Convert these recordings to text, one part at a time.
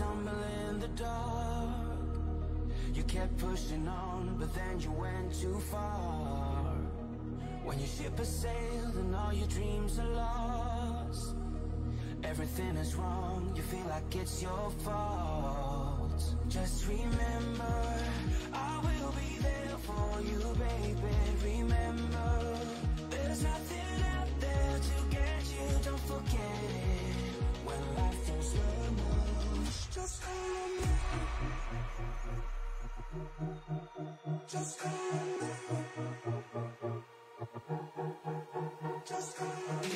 stumble in the dark. You kept pushing on, but then you went too far. When your ship has sailed and all your dreams are lost, everything is wrong, you feel like it's your fault. Just remember, I will be there for you, baby. Remember, there's nothing out there to get you, don't forget it. When life throws lemons, just call on me. Just call on me. Just call on me.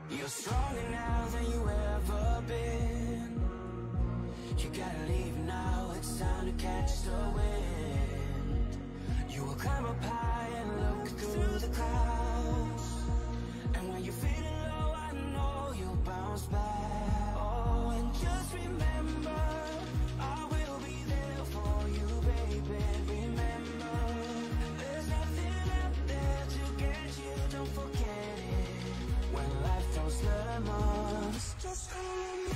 You're stronger now than you ever been. You gotta leave now, it's time to catch the wind. You will climb up high and look through the clouds. And when you're feeling low, I know you'll bounce back. Oh, and just remember, I will be there for you, baby. Remember, there's nothing out there to get you, don't forget it. When life throws lemons, just call on me.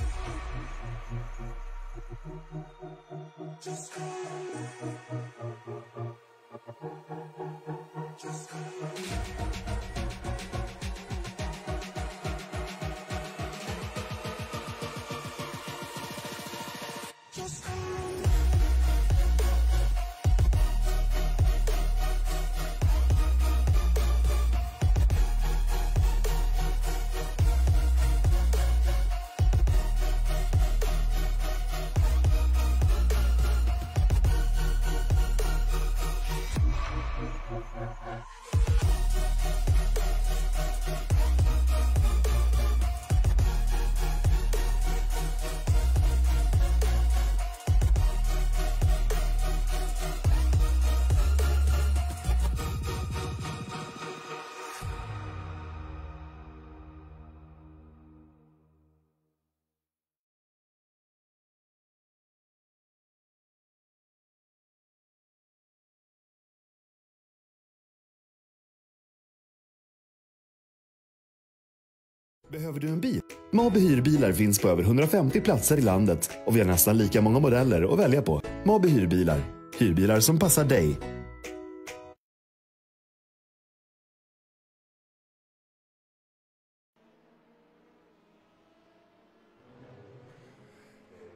Just call on me. Just call on me. Just call on me. Behöver du en bil? Mabe hyrbilar finns på över 150 platser i landet och vi har nästan lika många modeller att välja på. Mabe hyrbilar. Hyrbilar som passar dig.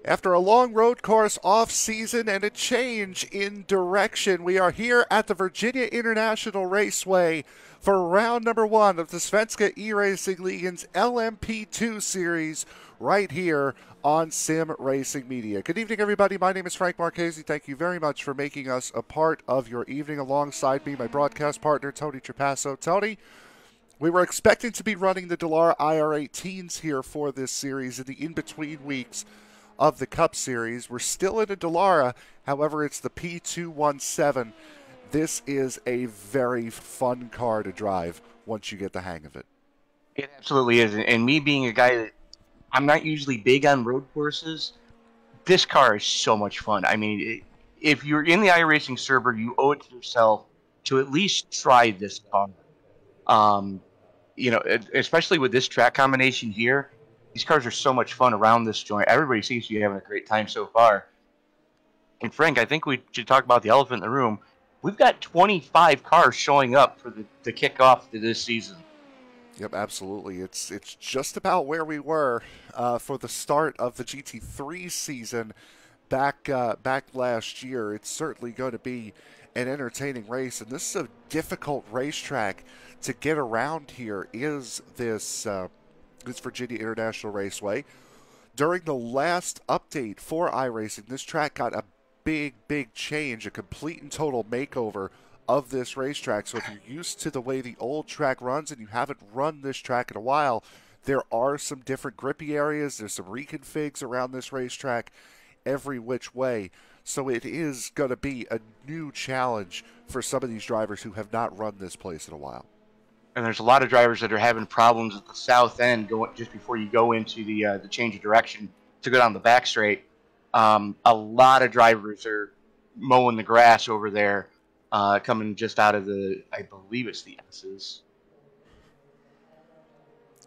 After a long road course off-season and a change in direction, we are here at the Virginia International Raceway for round number 1 of the Svenska eRacingligan's LMP2 series right here on Sim Racing Media. Good evening, everybody. My name is Frank Marchese. Thank you very much for making us a part of your evening. Alongside me, my broadcast partner, Tony Trapasso. Tony, we were expecting to be running the Dallara IR18s here for this series in the in-between weeks of the Cup Series. We're still in a Dallara, however, it's the P217. This is a very fun car to drive once you get the hang of it. It absolutely is, and me being a guy that I'm not usually big on road courses, this car is so much fun. I mean, if you're in the iRacing server, you owe it to yourself to at least try this car. You know, especially with this track combination here, these cars are so much fun around this joint. Everybody seems to be having a great time so far. And Frank, I think we should talk about the elephant in the room. We've got 25 cars showing up for the kickoff to this season. Yep, absolutely. It's just about where we were for the start of the GT3 season back last year. It's certainly going to be an entertaining race, and this is a difficult racetrack to get around here. Is this this Virginia International Raceway. During the last update for iRacing, this track got a big change, a complete and total makeover of this racetrack. So if you're used to the way the old track runs and you haven't run this track in a while, there are some different grippy areas. There's some reconfigs around this racetrack every which way. So it is going to be a new challenge for some of these drivers who have not run this place in a while. And there's a lot of drivers that are having problems at the south end going just before you go into the change of direction to go down the back straight. A lot of drivers are mowing the grass over there, coming just out of the, I believe it's the S's.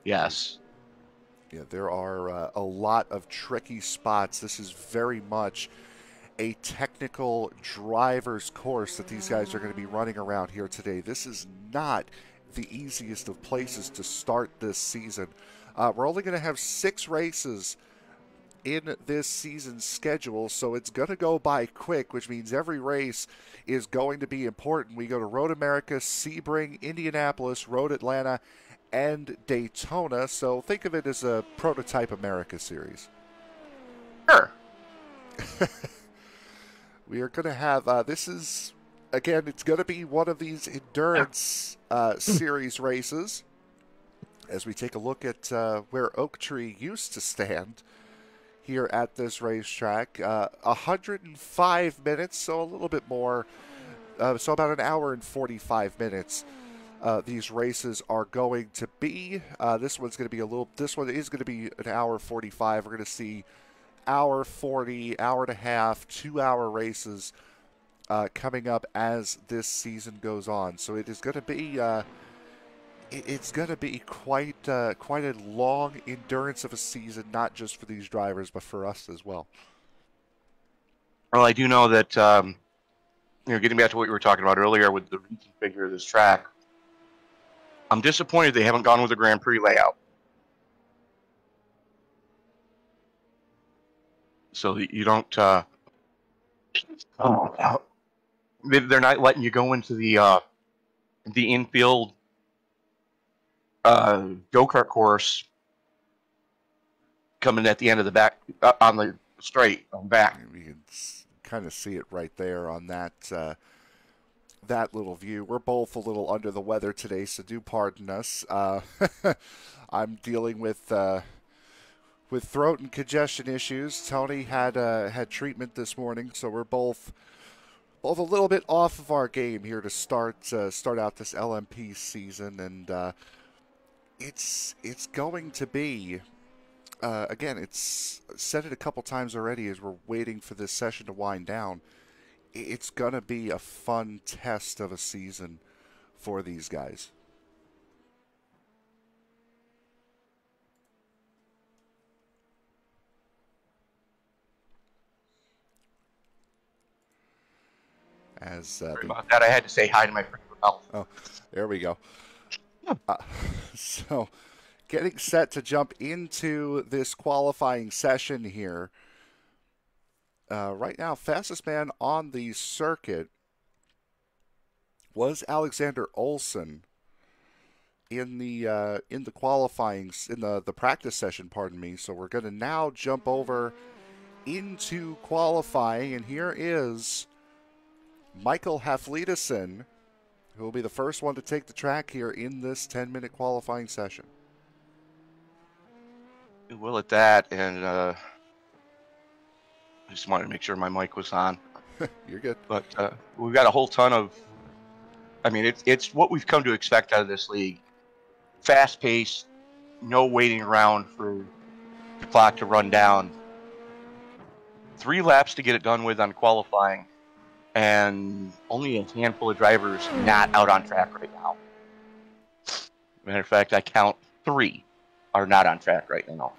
Yes. Yeah, there are a lot of tricky spots. This is very much a technical driver's course that these guys are going to be running around here today. This is not the easiest of places to start this season. We're only going to have 6 races in this season's schedule, so it's going to go by quick, which means every race is going to be important. We go to Road America, Sebring, Indianapolis, Road Atlanta, and Daytona, so think of it as a Prototype America series. Sure. We are going to have, this is, again, it's going to be one of these endurance series races as we take a look at where Oak Tree used to stand here at this racetrack. 105 minutes, so a little bit more, so about an hour and 45 minutes. These races are going to be. This one is going to be an hour 45. We're going to see hour 40, hour and a half, 2-hour races coming up as this season goes on. So it is going to be it's going to be quite a long endurance of a season, not just for these drivers, but for us as well. Well, I do know that getting back to what you were talking about earlier with the reconfigure of this track, I'm disappointed they haven't gone with a Grand Prix layout. So you don't. They're not letting you go into the infield go-kart course coming at the end of the back on the straight on back. You can kind of see it right there on that that little view. We're both a little under the weather today, so do pardon us. I'm dealing with throat and congestion issues. Tony had treatment this morning, so we're both a little bit off of our game here to start out this LMP season, and it's going to be again. It's said it a couple times already as we're waiting for this session to wind down. It's going to be a fun test of a season for these guys. Sorry about that. I had to say hi to my friend. Oh, there we go. So, getting set to jump into this qualifying session here. Right now, fastest man on the circuit was Alexander Olsen in the qualifying, in the practice session, pardon me. So we're going to now jump over into qualifying, and here is Michael Haflidason, who will be the first one to take the track here in this 10-minute qualifying session. Well, at that, and I just wanted to make sure my mic was on. You're good. But we've got a whole ton of, I mean, it's what we've come to expect out of this league. Fast-paced, no waiting around for the clock to run down. 3 laps to get it done with on qualifying, and only a handful of drivers not out on track right now. Matter of fact, I count 3 are not on track right now.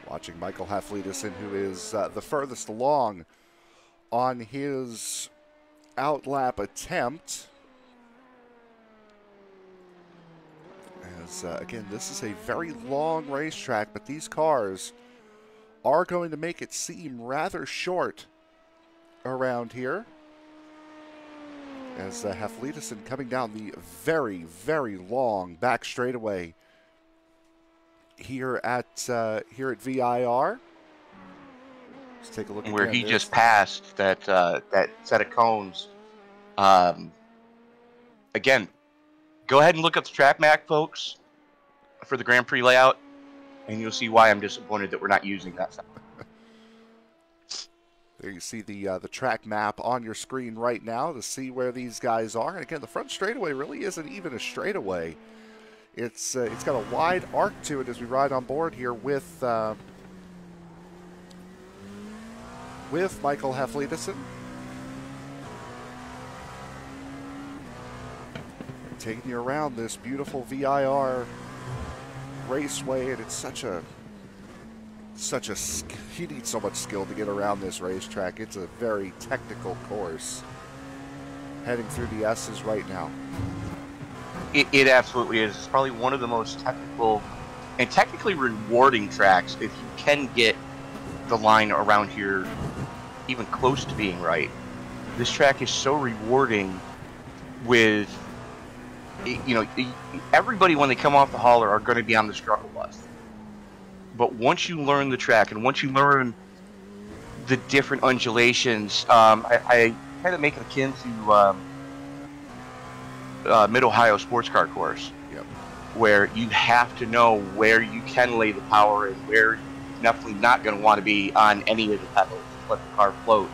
Watching Michael Haflidason, who is the furthest along on his outlap attempt. As, again, this is a very long racetrack, but these cars are going to make it seem rather short around here. As Haflidason coming down the very, very long back straightaway here at VIR. Let's take a look. Where he just passed that set of cones. Again, go ahead and look up the track map, folks, for the Grand Prix layout, and you'll see why I'm disappointed that we're not using that. There you see the track map on your screen right now to see where these guys are. And again, the front straightaway really isn't even a straightaway. It's got a wide arc to it as we ride on board here with Michael Heffledison. Taking you around this beautiful VIR raceway, and it's such a you need so much skill to get around this racetrack. It's a very technical course. Heading through the S's right now. It absolutely is. It's probably one of the most technical and technically rewarding tracks if you can get the line around here even close to being right. This track is so rewarding with, you know, everybody when they come off the hauler are going to be on the struggle bus. But once you learn the track and once you learn the different undulations, I kind of make it akin to Mid-Ohio sports car course, yep, where you have to know where you can lay the power and where you're definitely not going to want to be on any of the pedals. Let the car float.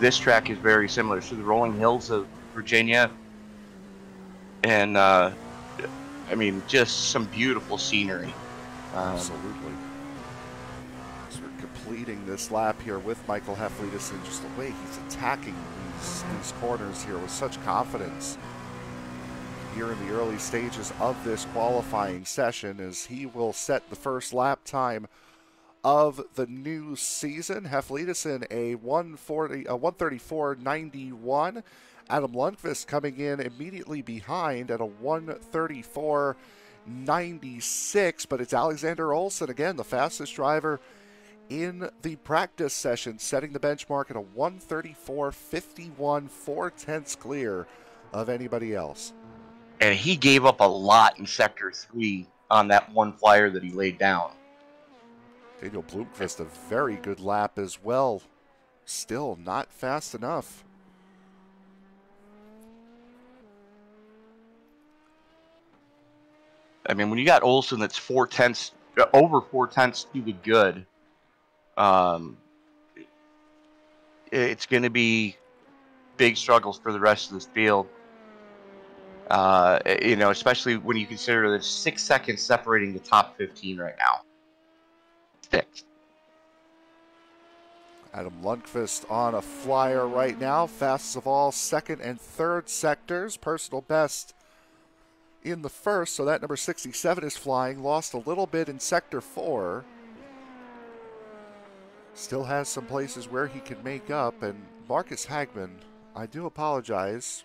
This track is very similar to the rolling hills of Virginia, and I mean, just some beautiful scenery. Absolutely. So we're completing this lap here with Michael Heffledison. Just the way he's attacking these corners here with such confidence here in the early stages of this qualifying session, as he will set the first lap time of the new season. Heffledison a 1:34.91. Adam Lundqvist coming in immediately behind at a 1:34.96, but it's Alexander Olsen, again, the fastest driver in the practice session, setting the benchmark at a 1:34.51, 4/10 clear of anybody else. And he gave up a lot in Sector 3 on that one flyer that he laid down. Daniel Blomqvist, a very good lap as well. Still not fast enough. I mean, when you got Olsen that's over 4/10 to the good, it's going to be big struggles for the rest of this field. You know, especially when you consider there's 6 seconds separating the top 15 right now. 6. Adam Lundqvist on a flyer right now. Fastest of all, second and third sectors. Personal best in the first, so that number 67 is flying. Lost a little bit in Sector 4. Still has some places where he can make up. And Marcus Hagman, I do apologize.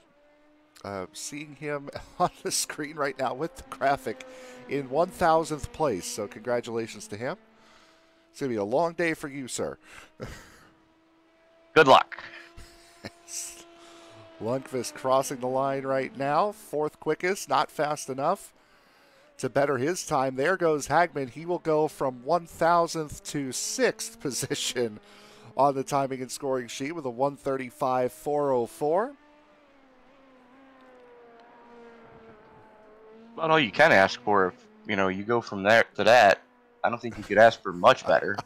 Seeing him on the screen right now with the graphic in 1,000th place. So congratulations to him. It's going to be a long day for you, sir. Good luck. Lundqvist crossing the line right now. 4th quickest, not fast enough to better his time. There goes Hagman. He will go from 1,000th to 6th position on the timing and scoring sheet with a 1:35.404. About all you can ask for. If you know, you go from there to that, I don't think you could ask for much better.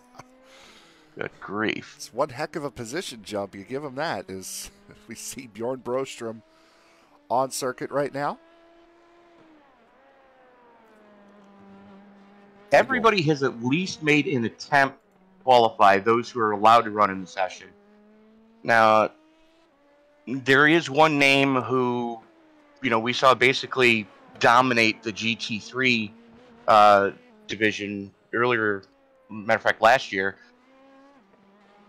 Good grief. It's one heck of a position jump. You give him that, as we see Bjorn Broström on circuit right now. Everybody has at least made an attempt to qualify, those who are allowed to run in the session. Now, there is one name who, you know, we saw basically dominate the GT3 division earlier, matter of fact, last year.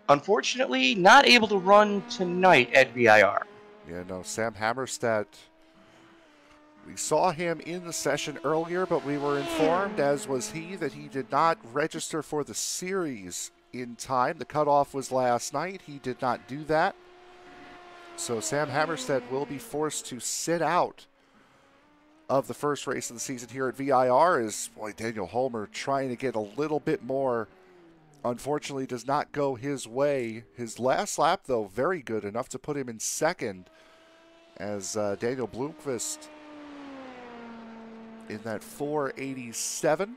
Unfortunately, not able to run tonight at VIR. Yeah, no, Sam Hammerstedt. We saw him in the session earlier, but we were informed, as was he, that he did not register for the series in time. The cutoff was last night. He did not do that. So Sam Hammerstedt will be forced to sit out of the first race of the season here at VIR is, boy, Daniel Holmer trying to get a little bit more. Unfortunately, does not go his way. His last lap, though, very good, enough to put him in second as Daniel Blomqvist in that 487.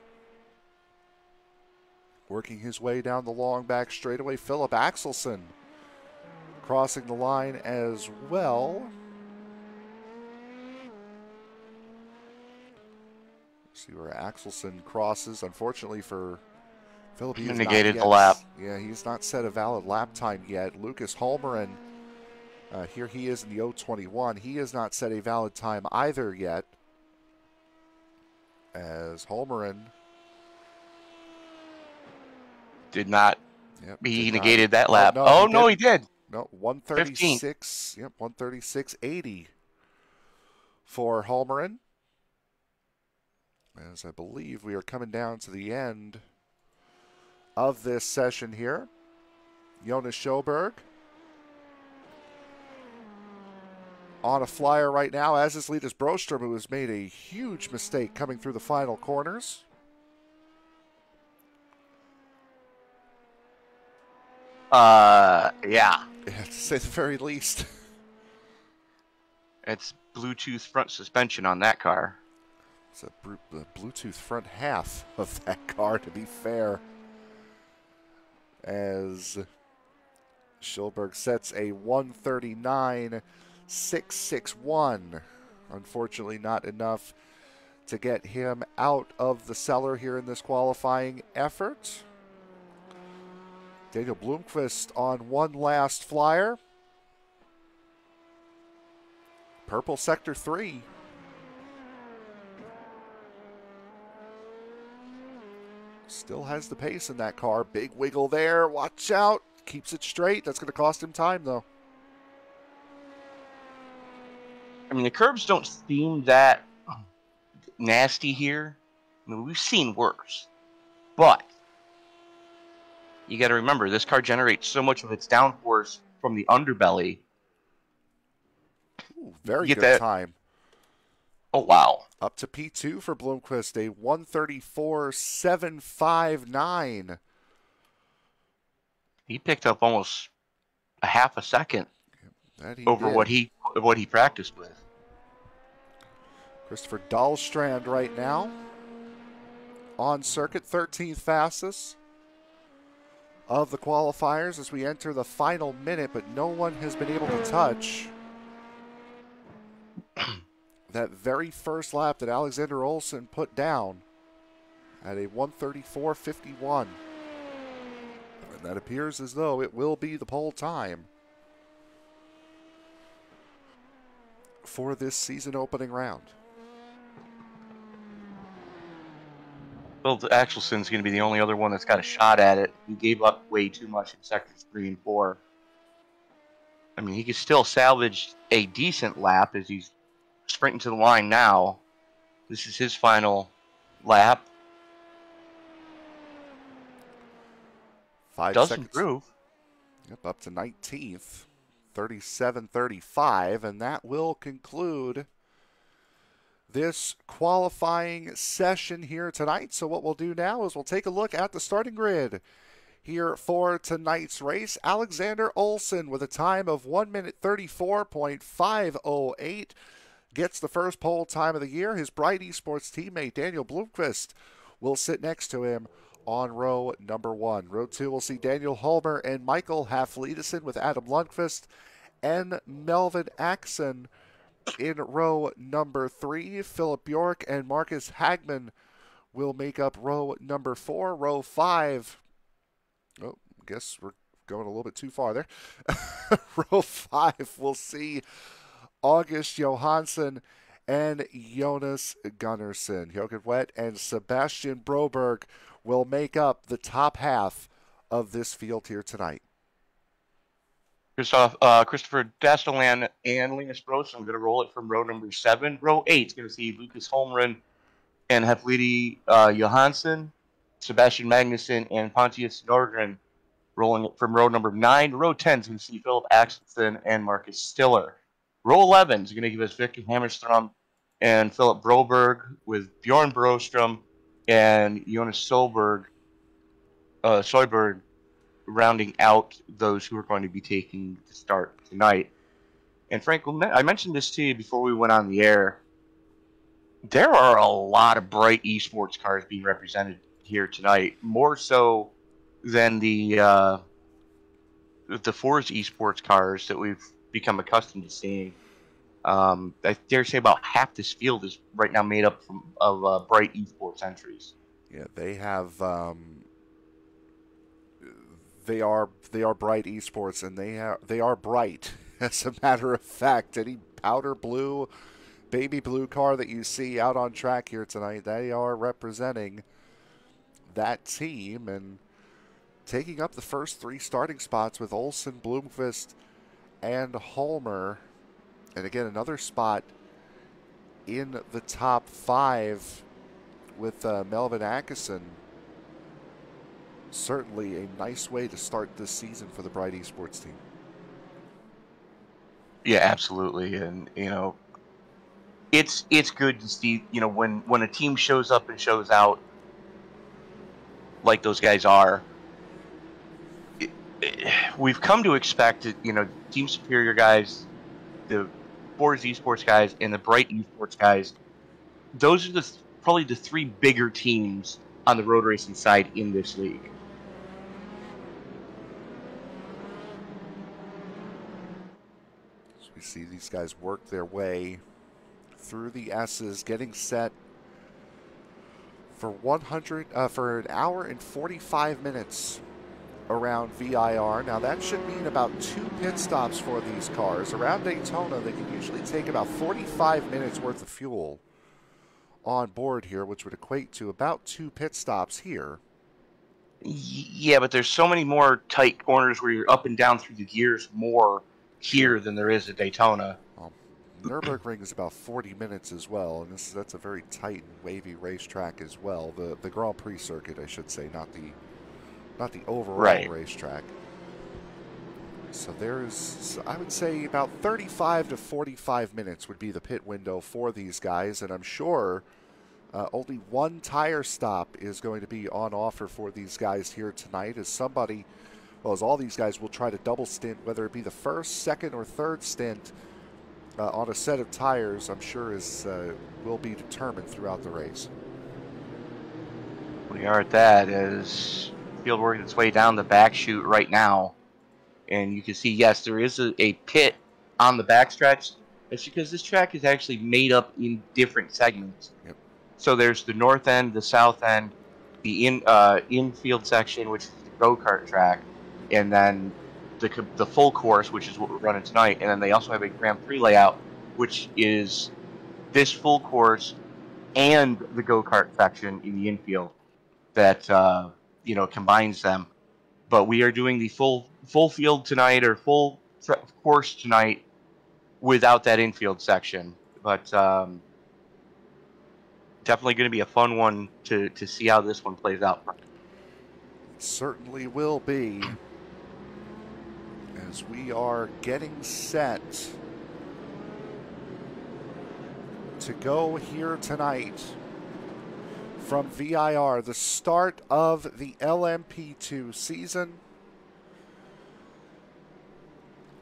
Working his way down the long back straightaway. Philip Axelson crossing the line as well. See where Axelson crosses. Unfortunately for Philip, he negated the lap. Yeah, he's not set a valid lap time yet. Lucas Holmgren, here he is in the 021. He has not set a valid time either yet. As Holmgren did not. Yep, he did negated not. that lap. Oh, no, he did. No, 136. 15. Yep, 136.80 for Holmgren. As I believe we are coming down to the end of this session here. Jonas Sjoberg on a flyer right now, as is Linus Broström, who has made a huge mistake coming through the final corners. Yeah. To say the very least. It's Bluetooth front suspension on that car. It's the Bluetooth front half of that car, to be fair. As Sjoberg sets a 139.661. Unfortunately, not enough to get him out of the cellar here in this qualifying effort. Daniel Blomqvist on one last flyer. Purple Sector 3. Still has the pace in that car. Big wiggle there. Watch out. Keeps it straight. That's going to cost him time, though. I mean, the curbs don't seem that nasty here. I mean, we've seen worse. But you got to remember, this car generates so much of its downforce from the underbelly. Ooh, very good time. Oh, wow. Up to P2 for Blomqvist, a 134.759. He picked up almost a half a second over did. what he practiced with. Christopher Dahlstrand right now on circuit, 13th fastest of the qualifiers as we enter the final minute, but no one has been able to touch that very first lap that Alexander Olsen put down at a 134.51. And that appears as though it will be the pole time for this season opening round. Well, Axelson's going to be the only other one that's got a shot at it. He gave up way too much in sectors 3 and 4. I mean, he could still salvage a decent lap as he's sprinting to the line now. This is his final lap. 5 Does seconds. improve. Yep, up to 19th. 37.35, and that will conclude this qualifying session here tonight. So what we'll do now is we'll take a look at the starting grid here for tonight's race. Alexander Olsen with a time of 1 minute 34.508 gets the first pole time of the year. His Bright Esports teammate Daniel Blomqvist will sit next to him on row number 1. Row 2 will see Daniel Holmer and Michael Hafliedesen with Adam Lundqvist and Melvin Axon. In row number 3, Philip Bjork and Marcus Hagman will make up row number 4. Row 5, oh, I guess we're going a little bit too far there. Row 5 will see August Johansson and Jonas Gunnarsson. Jochen Wett and Sebastian Broberg will make up the top half of this field here tonight. Christopher Dastelan and Linus Broström are going to roll it from row number 7. Row 8 is going to see Lucas Holmgren and Hafliedi Johansson, Sebastian Magnussen and Pontius Nordgren rolling it from row number 9. Row 10 is going to see Philip Axelson and Marcus Stiller. Row 11 is going to give us Victor Hammerstrom and Philip Broberg, with Bjorn Broström and Jonas Soyberg rounding out those who are going to be taking the start tonight. And Frank, I mentioned this to you before we went on the air. There are a lot of bright esports cars being represented here tonight, more so than the Forza esports cars that we've become accustomed to seeing. I dare say about half this field is right now made up of bright esports entries. Yeah, they have. They are bright esports, and they are bright. As a matter of fact, any powder blue, baby blue car that you see out on track here tonight, they are representing that team and taking up the first 3 starting spots with Olsen, Bloomquist, and Holmer. And again, another spot in the top 5 with Melvin Atkinson. Certainly a nice way to start this season for the Bright Esports team. Yeah, absolutely. And, you know, it's good to see, you know, when a team shows up and shows out like those guys are. We've come to expect, you know, Team Superior guys, the Forza Esports guys, and the Bright Esports guys. Those are probably the 3 bigger teams on the road racing side in this league. So we see these guys work their way through the S's, getting set for for an hour and 45 minutes around VIR. Now that should mean about 2 pit stops for these cars. Around Daytona, they can usually take about 45 minutes worth of fuel on board here, which would equate to about 2 pit stops here. Yeah, but there's so many more tight corners where you're up and down through the gears more here than there is at Daytona. Nürburgring is about 40 minutes as well, and that's a very tight and wavy racetrack as well. The Grand Prix circuit, I should say, not the overall racetrack. So there's, I would say, about 35 to 45 minutes would be the pit window for these guys, and I'm sure only 1 tire stop is going to be on offer for these guys here tonight, as all these guys will try to double stint, whether it be the first, second, or third stint on a set of tires, I'm sure will be determined throughout the race. We are at that as field working its way down the back chute right now. And you can see, yes, there is a pit on the backstretch. It's because this track is actually made up in different segments. Yep. So there's the north end, the south end, the infield section, which is the go-kart track, and then the full course, which is what we're running tonight. And then they also have a Grand Prix layout, which is this full course and the go-kart section in the infield that you know, combines them. But we are doing the full field tonight, or full course tonight, without that infield section. But definitely going to be a fun one to see how this one plays out. It certainly will be, as we are getting set to go here tonight from VIR, the start of the LMP2 season.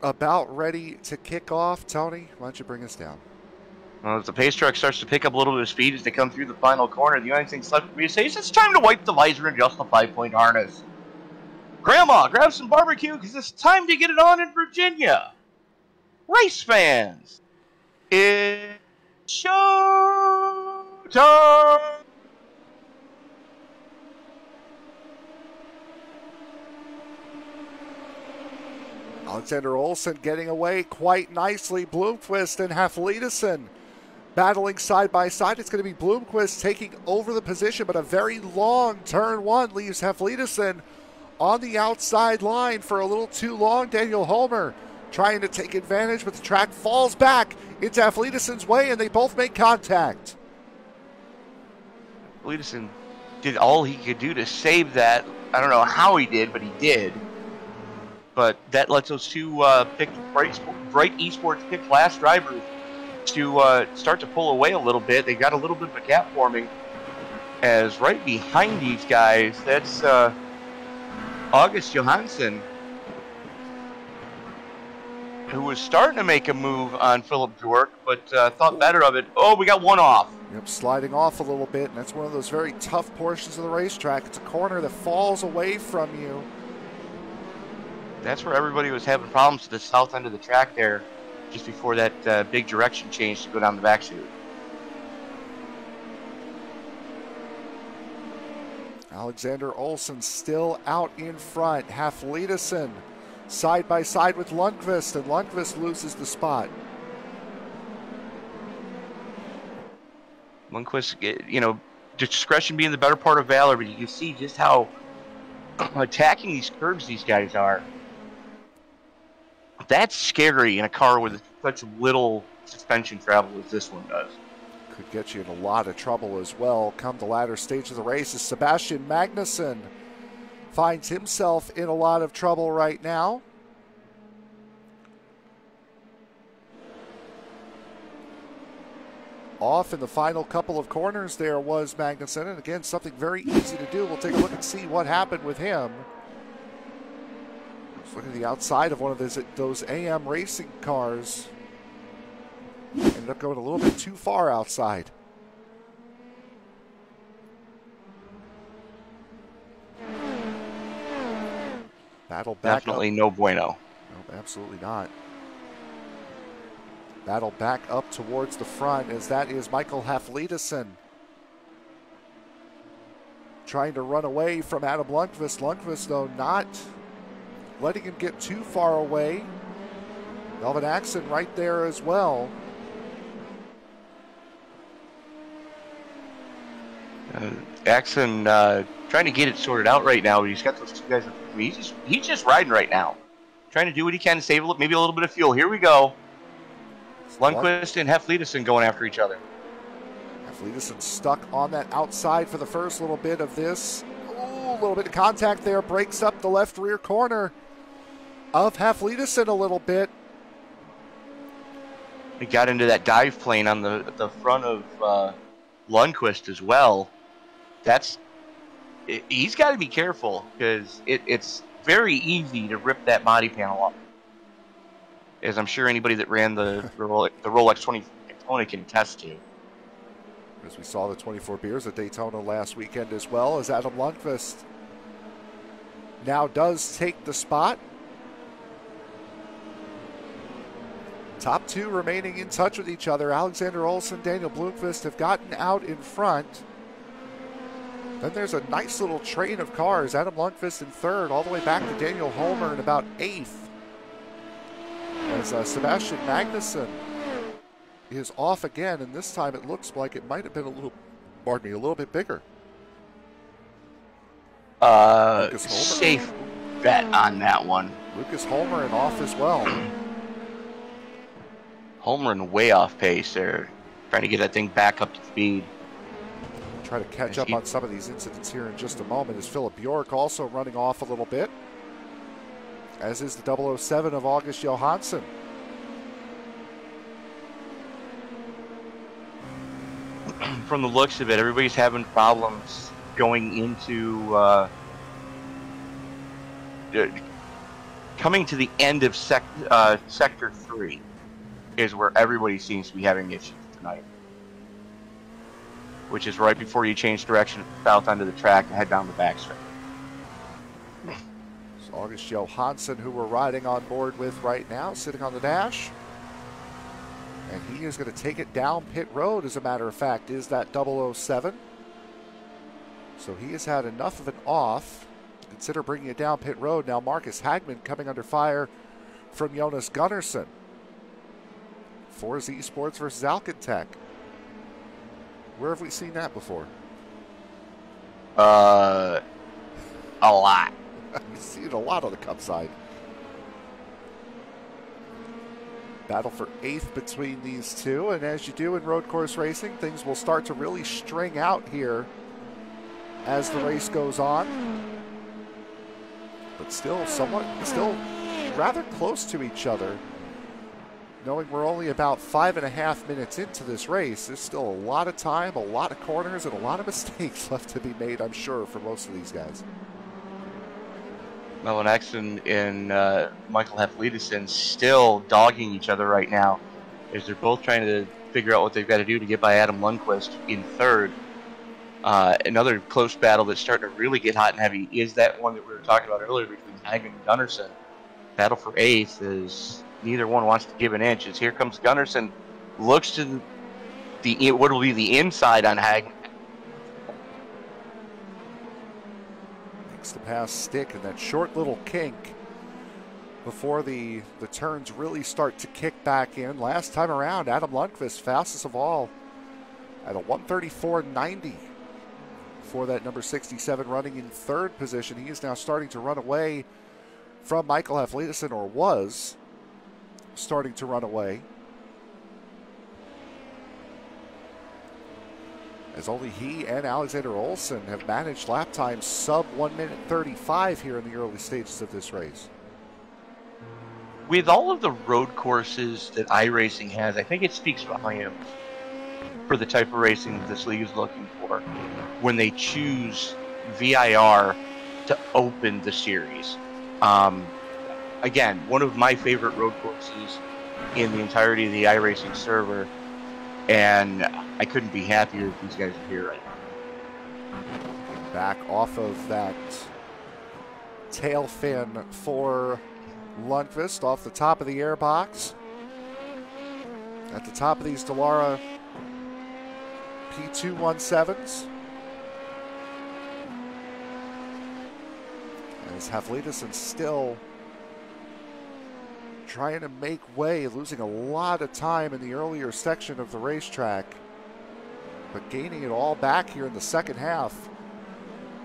About ready to kick off. Tony, why don't you bring us down? Well, as the pace truck starts to pick up a little bit of speed as they come through the final corner, the only thing left for me to say is it's time to wipe the visor and adjust the 5-point harness. Grandma, grab some barbecue because it's time to get it on in Virginia. Race fans, it's show time! Alexander Olsen getting away quite nicely. Bloomquist and Haflidason battling side by side. It's going to be Bloomquist taking over the position, but a very long turn 1 leaves Haflidason on the outside line for a little too long. Daniel Holmer trying to take advantage, but the track falls back into Haflidason's way, and they both make contact. Haflidason did all he could do to save that. I don't know how he did, but he did. But that lets those two Bright Esports pick last drivers to start to pull away a little bit. They got a little bit of a gap forming, as right behind these guys, that's August Johansson, who was starting to make a move on Philip Bjork, but thought better of it. Oh, we got one off. Yep, sliding off a little bit, and that's one of those very tough portions of the racetrack. It's a corner that falls away from you. That's where everybody was having problems to the south end of the track there, just before that big direction change to go down the back chute. Alexander Olsen still out in front. Haflidason side by side with Lundqvist, and Lundqvist loses the spot. Lundqvist, you know, discretion being the better part of valor, but you can see just how attacking these curves these guys are. That's scary in a car with such little suspension travel as this one does. Could get you in a lot of trouble as well. Come the latter stage of the race as Sebastian Magnussen finds himself in a lot of trouble right now. Off in the final couple of corners there was Magnussen, and again, something very easy to do. We'll take a look and see what happened with him. Just look at the outside of one of those AM racing cars. Ended up going a little bit too far outside. Battle back Definitely up. no bueno. Nope, absolutely not. Battle back up towards the front as that is Michael Haflidason trying to run away from Adam Lundqvist. Lundqvist, though, not letting him get too far away. Melvin Axon right there as well. Axon trying to get it sorted out right now, but he's got those two guys. He's just riding right now, trying to do what he can to save maybe a little bit of fuel. Here we go. Lundqvist and Haflidason going after each other. Haflidason stuck on that outside for the first little bit of this. Ooh, a little bit of contact there. Breaks up the left rear corner of Haflidason a little bit. He got into that dive plane on the front of Lundqvist as well. He's got to be careful because it's very easy to rip that body panel off. As I'm sure anybody that ran the Rolex 20 Daytona can attest to. As we saw the 24 Beers at Daytona last weekend as well, as Adam Lundqvist now does take the spot. Top two remaining in touch with each other. Alexander Olsen, Daniel Blomqvist have gotten out in front. Then there's a nice little train of cars. Adam Lundqvist in third, all the way back to Daniel Holmer in about eighth. As Sebastian Magnussen is off again, and this time it looks like it might have been a little bit bigger. Safe bet on that one. Lucas Holmer off as well. Holmer way off pace there, trying to get that thing back up to speed. Try to catch up on some of these incidents here in just a moment. As Philip Bjork also running off a little bit, as is the 007 of August Johansson. From the looks of it, everybody's having problems going into coming to the end of Sector 3 is where everybody seems to be having issues tonight, which is right before you change direction at the south end of the track and head down the backstretch. So August Johansson, who we're riding on board with right now, sitting on the dash. And he is going to take it down pit road, as a matter of fact, is that 007. So he has had enough of an off. Consider bringing it down pit road. Now Marcus Hagman coming under fire from Jonas Gunnarsson. Forza Esports versus Alcantech. Where have we seen that before? A lot. We've seen it a lot on the Cup side. Battle for 8th between these two, and as you do in road course racing, things will start to really string out here as the race goes on. But still rather close to each other. knowing we're only about 5.5 minutes into this race, there's still a lot of time, a lot of corners, and a lot of mistakes left to be made, I'm sure, for most of these guys. Melvin Exton and Michael Haflidason still dogging each other right now as they're both trying to figure out what they've got to do to get by Adam Lundqvist in third. Another close battle that's starting to really get hot and heavy is that one that we were talking about earlier between Hagen and Gunnarsson. Battle for eighth is neither one wants to give an inch. As here comes Gunnarsson, looks to what will be the inside on Hagen. Makes the pass stick in that short little kink before the turns really start to kick back in. Last time around, Adam Lundqvist, fastest of all, at a 1:34.90 for that number 67, running in third position. He is now starting to run away from Michael Haflidason, or was starting to run away, as only he and Alexander Olsen have managed lap times sub 1:35 here in the early stages of this race. With all of the road courses that iRacing has, I think it speaks volumes for the type of racing that this league is looking for when they choose VIR to open the series. Again, one of my favorite road courses in the entirety of the iRacing server, and I couldn't be happier if these guys are here right now. Back off of that tail fin for Lundqvist off the top of the airbox. At the top of these Dallara P217s. As Haflidason still trying to make way, losing a lot of time in the earlier section of the racetrack, but gaining it all back here in the second half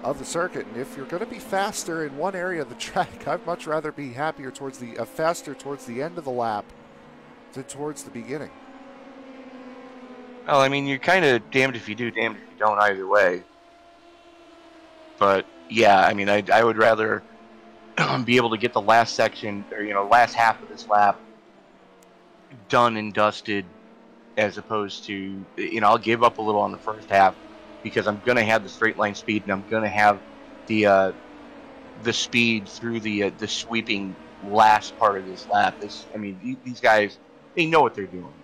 of the circuit. And if you're going to be faster in one area of the track, I'd much rather be happier towards faster towards the end of the lap than towards the beginning. Well, I mean, you're kind of damned if you do, damned if you don't either way. But yeah, I mean, I would rather be able to get the last section, or last half of this lap done and dusted, as opposed to I'll give up a little on the first half because I'm going to have the straight line speed and I'm going to have the speed through the sweeping last part of this lap. These guys, they know what they're doing.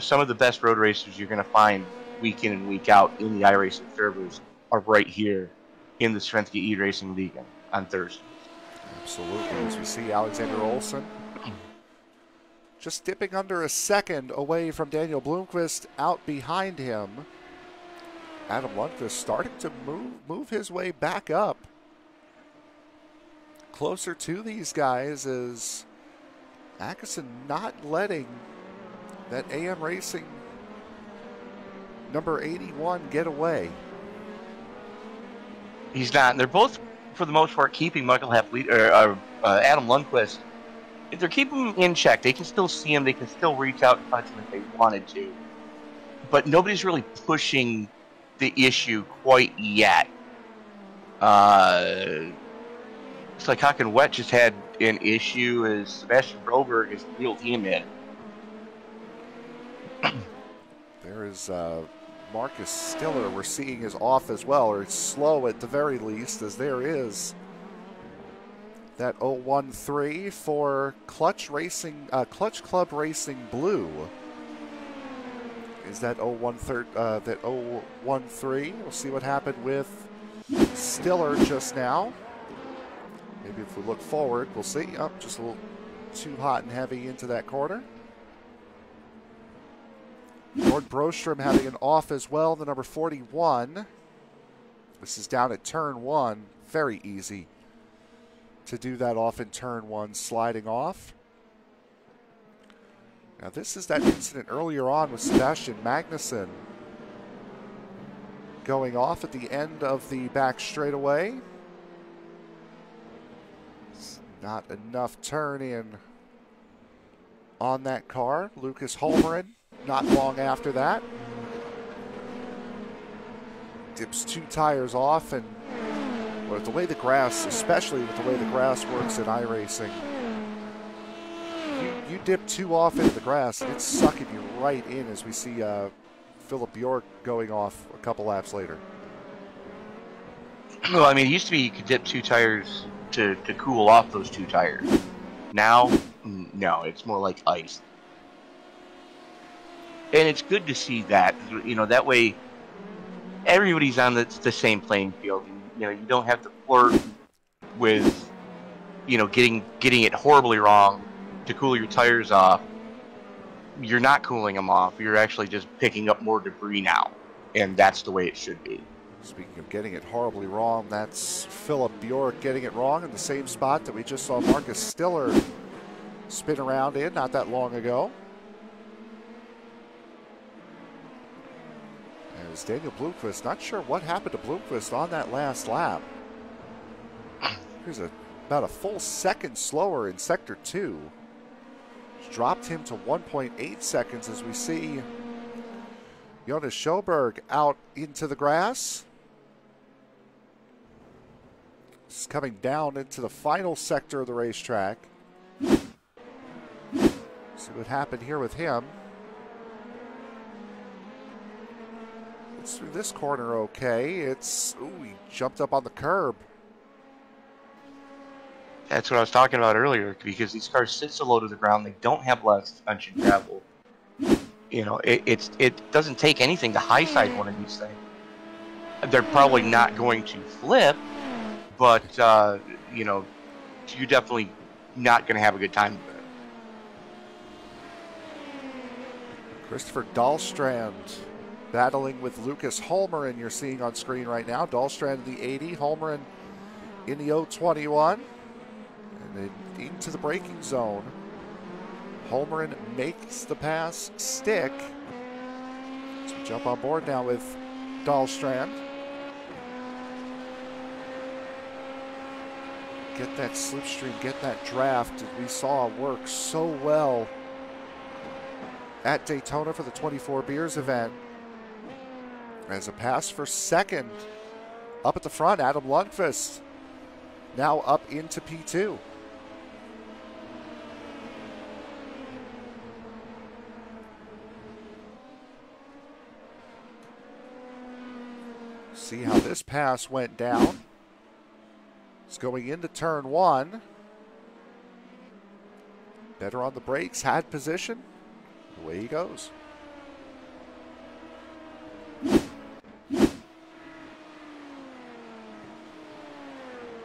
Some of the best road racers you're going to find week in and week out in the iRacing servers are right here in the Svenska eRacingligan on Thursday. Absolutely. As we see Alexander Olsen just dipping under a second away from Daniel Blomqvist out behind him. Adam Lundqvist starting to move his way back up closer to these guys, as Atkinson not letting that AM Racing number 81 get away. He's not. And they're both, for the most part, keeping Michael Adam Lundqvist. If they're keeping him in check, they can still see him. They can still reach out and touch him if they wanted to. But nobody's really pushing the issue quite yet. It's like Hakan Wet just had an issue as Sebastian Broberg has reeled him in. There is Marcus Stiller, we're seeing, is off as well, or it's slow at the very least, as there is that 013 for Clutch Club Racing Blue. Is that 013? We'll see what happened with Stiller just now. Maybe if we look forward, we'll see. Oh, just a little too hot and heavy into that corner. Lord Brostrom having an off as well, the number 41. This is down at turn 1. Very easy to do that off in turn 1, sliding off. Now this is that incident earlier on with Sebastian Magnussen going off at the end of the back straightaway. Not enough turn in on that car. Lucas Holmgren not long after that dips 2 tires off, and with the way the grass, especially with the way the grass works in iRacing, you dip too off into the grass, it's sucking you right in, as we see Philip Bjork going off a couple laps later. Well, I mean, it used to be you could dip 2 tires to cool off those 2 tires. Now, no, it's more like ice. And it's good to see that, you know, that way everybody's on the same playing field. And, you know, you don't have to flirt with, you know, getting it horribly wrong to cool your tires off. You're not cooling them off. You're actually just picking up more debris now. And that's the way it should be. Speaking of getting it horribly wrong, that's Philip Bjork getting it wrong in the same spot that we just saw Marcus Stiller spin around in not that long ago. As Daniel Blomqvist, not sure what happened to Blomqvist on that last lap. Here's about a full second slower in Sector 2. Dropped him to 1.8 seconds as we see Jonas Sjoberg out into the grass. This is coming down into the final sector of the racetrack. See what happened here with him. It's through this corner okay. He jumped up on the curb. That's what I was talking about earlier, because these cars sit so low to the ground, they don't have a lot of suspension travel. You know, it doesn't take anything to high side one of these things. They're probably not going to flip, but, you know, you're definitely not going to have a good time with it. Christopher Dahlstrand battling with Lucas Holmgren, you're seeing on screen right now. Dahlstrand in the 80, Holmgren in the 021. And then into the braking zone. Holmgren makes the pass stick. So we jump on board now with Dahlstrand. Get that slipstream, get that draft that we saw work so well at Daytona for the 24 Beers event. As a pass for second. Up at the front, Adam Lundqvist now up into P2. See how this pass went down. It's going into turn 1. Better on the brakes, had position. Away he goes.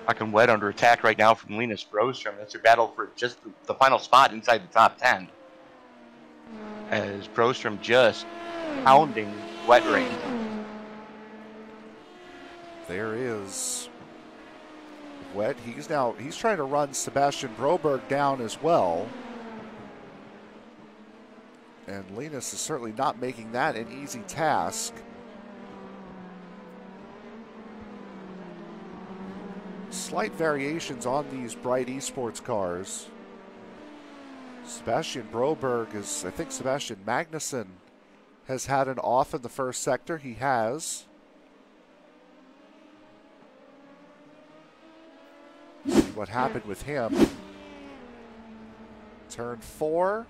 Fucking wet under attack right now from Linus Broström. That's their battle for just the final spot inside the top 10. As Broström just pounding wet rain. There is wet. He's trying to run Sebastian Broberg down as well. And Linus is certainly not making that an easy task. Slight variations on these bright esports cars. Sebastian Broberg is, I think Sebastian Magnussen has had an off in the first sector. He has. See what happened with him. Turn 4.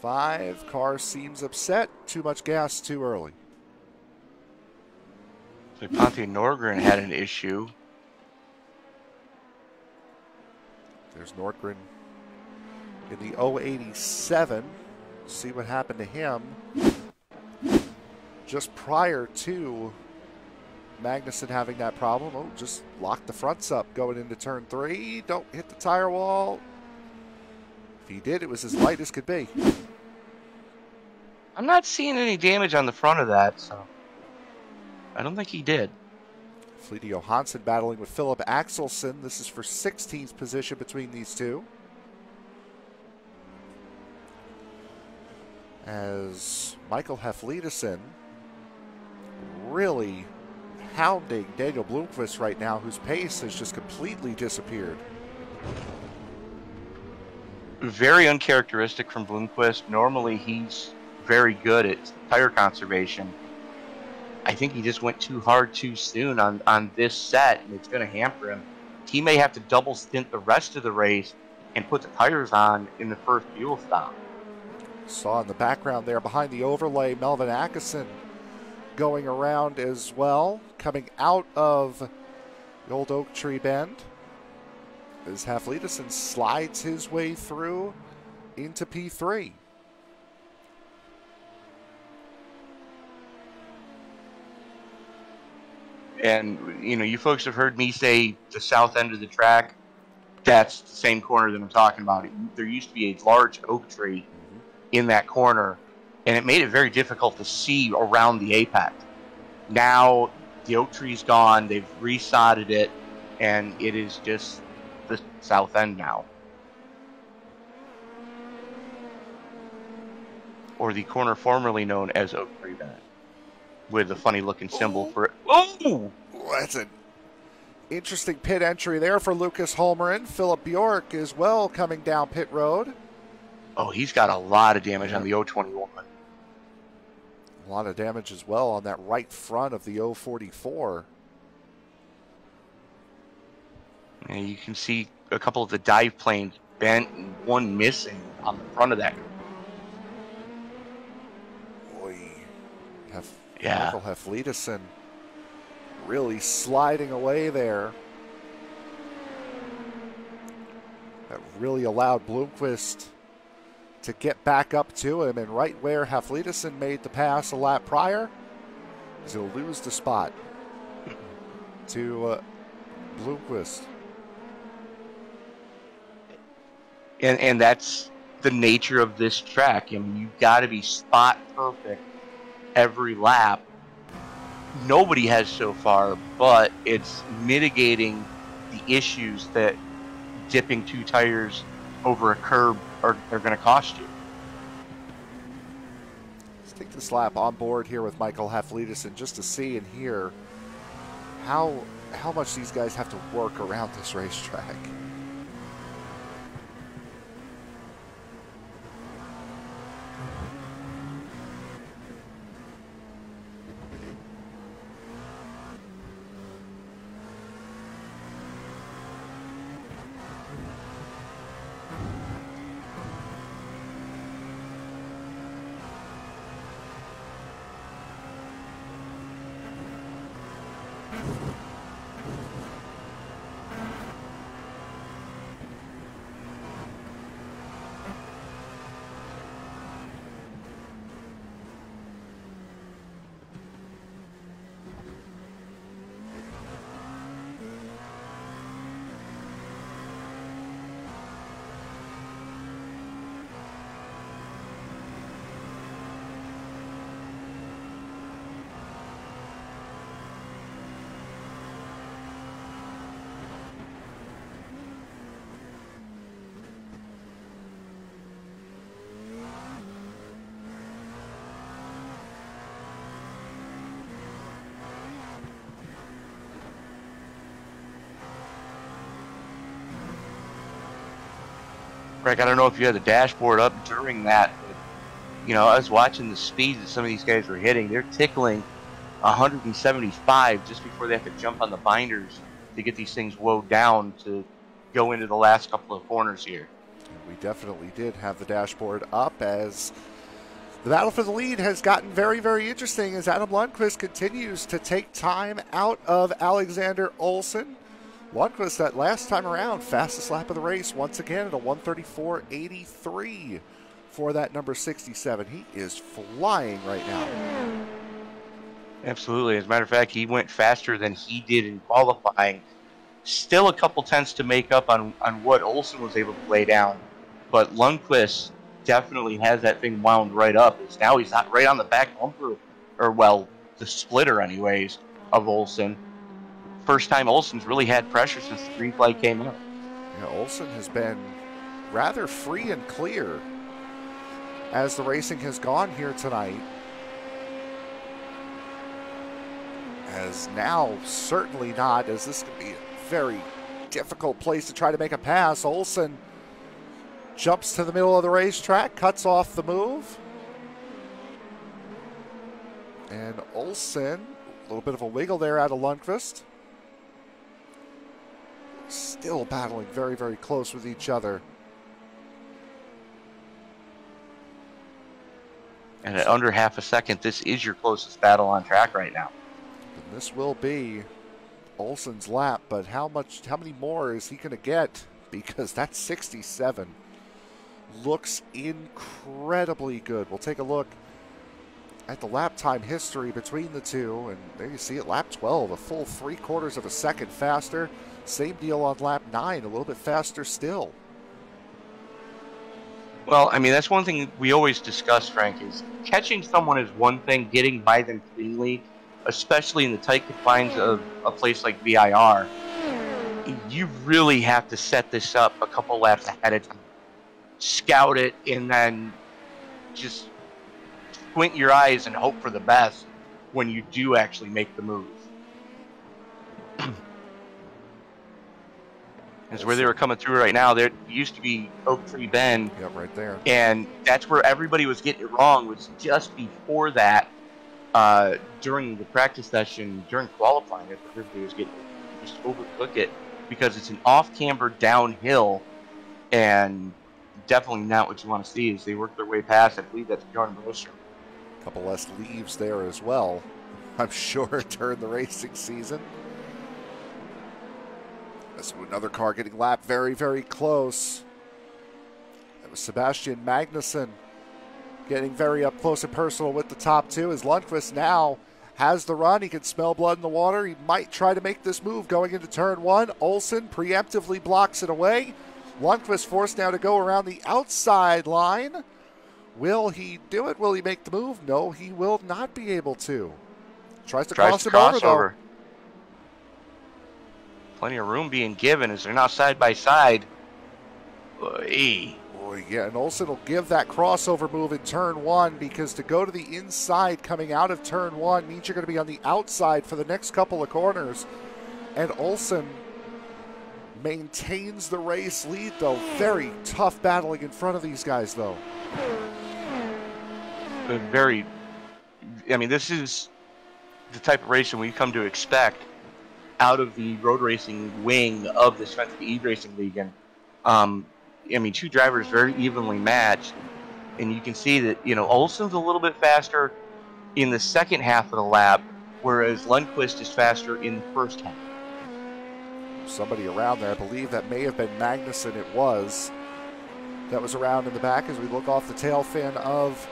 5. Car seems upset. Too much gas too early. So Ponte Nordgren had an issue. There's Nordgren in the 087. See what happened to him just prior to Magnussen having that problem. Oh, just locked the fronts up going into turn 3. Don't hit the tire wall. If he did, it was as light as could be. I'm not seeing any damage on the front of that, so I don't think he did. Fleety Johansson battling with Philip Axelsen. This is for 16th position between these two. As Michael Hefliedesen really hounding Daniel Blomqvist right now, whose pace has just completely disappeared. Very uncharacteristic from Blomqvist. Normally he's very good at tire conservation. I think he just went too hard too soon on this set, and it's going to hamper him. he may have to double stint the rest of the race and put the tires on in the first fuel stop. Saw in the background there behind the overlay, Melvin Atkinson going around as well, coming out of the old Oak Tree Bend as Haflidason slides his way through into P3. And, you folks have heard me say the south end of the track. That's the same corner that I'm talking about. There used to be a large oak tree in that corner, and it made it very difficult to see around the apex. Now, the oak tree's gone. They've resodded it, and it is just the south end now. Or the corner formerly known as Oak Tree Bend, with a funny-looking symbol for it. Oh! That's an interesting pit entry there for Lucas Holmgren. Philip Bjork as well coming down pit road. Oh, he's got a lot of damage on the 021. A lot of damage as well on that right front of the 044. And you can see a couple of the dive planes bent and one missing on the front of that. Boy, Yeah. Michael Haflidason really sliding away there. That really allowed Bloomquist to get back up to him, and right where Haflidason made the pass a lap prior, he'll lose the spot to Bloomquist. And that's the nature of this track. I mean, you've got to be spot perfect every lap. Nobody has so far, but it's mitigating the issues that dipping two tires over a curb are going to cost you. Let's take this lap on board here with Michael Haflidason just to see and hear how much these guys have to work around this racetrack. Greg, I don't know if you had the dashboard up during that, but, I was watching the speed that some of these guys were hitting. They're tickling 175 just before they have to jump on the binders to get these things woed down to go into the last couple of corners here. We definitely did have the dashboard up as the battle for the lead has gotten very, very interesting as Adam Lundqvist continues to take time out of Alexander Olsen. Lundqvist, that last time around, fastest lap of the race, once again at a 1:34.83 for that number 67. He is flying right now. Absolutely. As a matter of fact, he went faster than he did in qualifying. Still a couple tenths to make up on what Olsen was able to lay down. But Lundqvist definitely has that thing wound right up. Now he's not right on the back bumper, or, well, the splitter anyways, of Olsen. First time Olsen's really had pressure since the green flag came out. Yeah, Olsen has been rather free and clear as the racing has gone here tonight. As now, certainly not, as this could be a very difficult place to try to make a pass. Olsen jumps to the middle of the racetrack, cuts off the move. And Olsen, a little bit of a wiggle there out of Lundqvist. still battling very, very close with each other. And at under half a second, this is your closest battle on track right now. And this will be Olsen's lap, but how many more is he going to get? Because that 67 looks incredibly good. We'll take a look at the lap time history between the two, and there you see it, lap 12, a full 3/4 of a second faster. Same deal on lap 9, a little bit faster still. Well, I mean, that's one thing we always discuss, Frank, is catching someone is one thing, getting by them cleanly, especially in the tight confines of a place like VIR. You really have to set this up a couple laps ahead of time. Scout it, and then just squint your eyes and hope for the best when you do actually make the move. That's where they were coming through right now. There used to be Oak Tree Bend. Yep, right there. And that's where everybody was getting it wrong, was just before that, during the practice session, during qualifying, everybody was getting just overcook it because it's an off-camber downhill, and definitely not what you want to see as they work their way past. I believe that's Bjorn Broström. A couple less leaves there as well, I'm sure, during the racing season. That's another car getting lapped very, very close. That was Sebastian Magnussen getting very up close and personal with the top two, as Lundqvist now has the run. He can smell blood in the water. He might try to make this move going into turn one. Olsen preemptively blocks it away. Lundqvist forced now to go around the outside line. Will he do it? Will he make the move? No, he will not be able to. Tries to cross him over, though. Plenty of room being given as they're now side by side. Boy, yeah, and Olsen will give that crossover move in turn one, because to go to the inside coming out of turn one means you're going to be on the outside for the next couple of corners. And Olsen maintains the race lead, though. Very tough battling in front of these guys, though. Very, I mean, this is the type of racing we come to expect out of the road racing wing of the Svenska eRacingligan. I mean, two drivers very evenly matched, and you can see that, you know, Olsen's a little bit faster in the second half of the lap, whereas Lundqvist is faster in the first half. Somebody around there, I believe that may have been Magnussen, it was, that was around in the back as we look off the tail fin of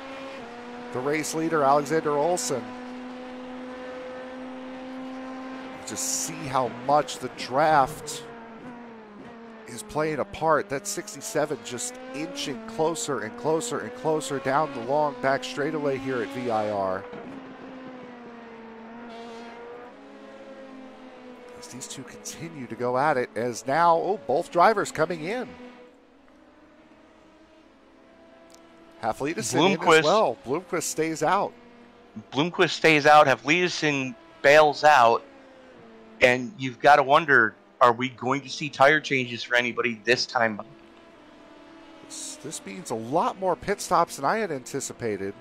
the race leader, Alexander Olsen. Just see how much the draft is playing a part. That 67 just inching closer and closer and closer down the long back straightaway here at VIR. As these two continue to go at it, as now, both drivers coming in. Haflidason in as well. Blomqvist stays out. Blomqvist stays out. Haflidason bails out. And you've got to wonder, are we going to see tire changes for anybody this time? This means a lot more pit stops than I had anticipated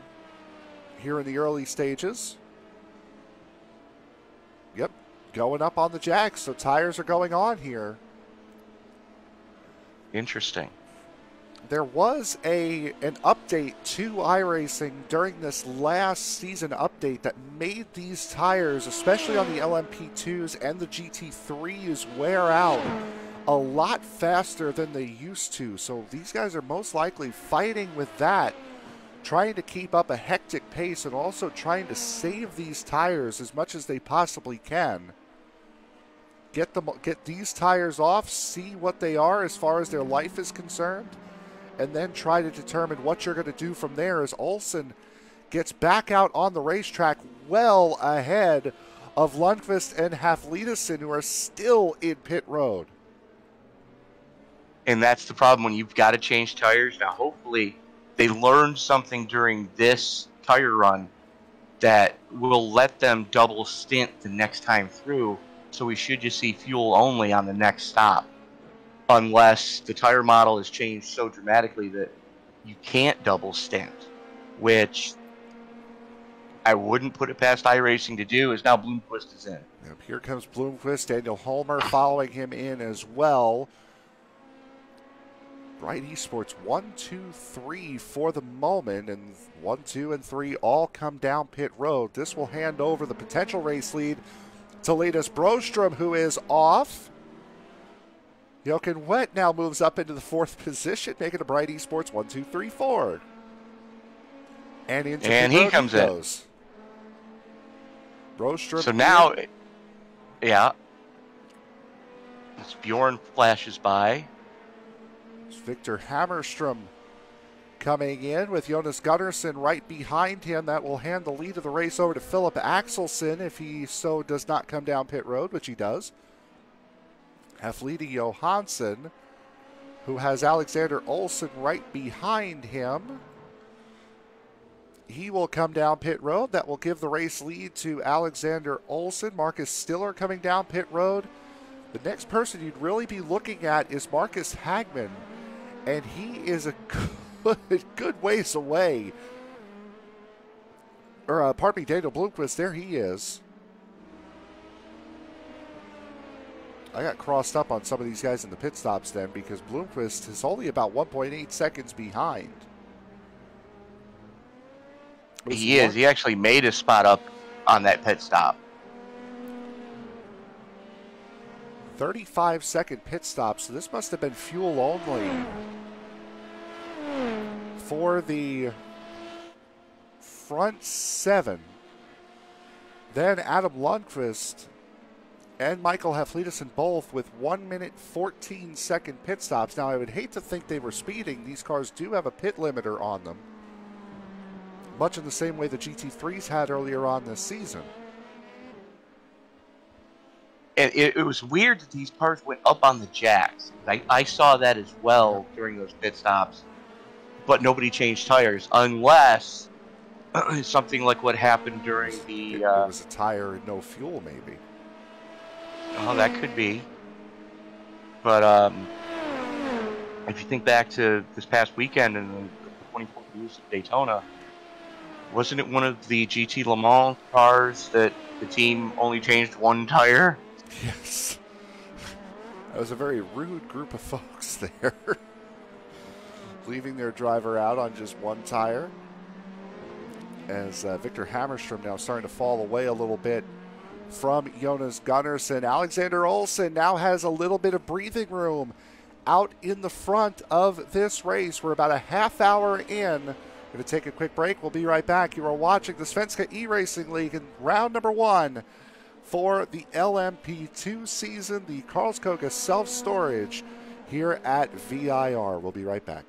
here in the early stages. Yep, going up on the jacks, so tires are going on here. Interesting. There was an update to iRacing during this last season update that made these tires, especially on the LMP2s and the GT3s, wear out a lot faster than they used to. So these guys are most likely fighting with that, trying to keep up a hectic pace and also trying to save these tires as much as they possibly can. Get these tires off, see what they are as far as their life is concerned, and then try to determine what you're going to do from there, as Olsen gets back out on the racetrack well ahead of Lundqvist and Haflidason, who are still in pit road. And that's the problem when you've got to change tires. Now, hopefully, they learned something during this tire run that will let them double stint the next time through, so we should just see fuel only on the next stop. Unless the tire model has changed so dramatically that you can't double stint, which I wouldn't put it past iRacing to do is now Bloomquist is in. Yep, here comes Bloomquist, Daniel Holmer following him in as well. Bright Esports 1, 2, 3 for the moment, and 1, 2, and 3 all come down pit road. This will hand over the potential race lead to Linus Broström, who is off. Jochen Wett now moves up into the 4th position, making a Bright Esports 1, 2, 3, 4. And into and he comes in. Broström. So now, yeah, as Bjorn flashes by. Victor Hammerstrom coming in with Jonas Gunnarsson right behind him. That will hand the lead of the race over to Philip Axelsson if he so does not come down pit road, which he does. Heflidi Johansson, who has Alexander Olsen right behind him. He will come down pit road. That will give the race lead to Alexander Olsen. Marcus Stiller coming down pit road. The next person you'd really be looking at is Marcus Hagman, and he is a good ways away. Or, pardon me, Daniel Bloomquist, there he is. I got crossed up on some of these guys in the pit stops then because Bloomquist is only about 1.8 seconds behind. He is. He actually made a spot up on that pit stop. 35-second pit stop, so this must have been fuel only for the front 7. Then Adam Lundqvist and Michael Heflidison both with 1 minute 14-second pit stops. Now, I would hate to think they were speeding. These cars do have a pit limiter on them, much in the same way the GT3s had earlier on this season. And it was weird that these cars went up on the jacks. I saw that as well during those pit stops, but nobody changed tires unless something like what happened during the... It was a tire and no fuel, maybe. Oh, that could be. But if you think back to this past weekend in the 24 years of Daytona, wasn't it one of the GT Le Mans cars that the team only changed one tire? Yes. That was a very rude group of folks there. Leaving their driver out on just one tire. As Victor Hammerstrom now starting to fall away a little bit from Jonas Gunnarsson. Alexander Olsen now has a little bit of breathing room out in the front of this race. We're about a half hour in. Going to take a quick break. We'll be right back. You are watching the Svenska eRacing League in round number 1 for the LMP2 season, the Karlskoga self-storage here at VIR. We'll be right back.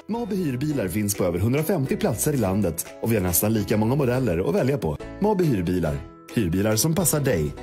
Mabe hyrbilar finns på över 150 platser i landet och vi har nästan lika många modeller att välja på. Mabe hyrbilar. Hyrbilar som passar dig.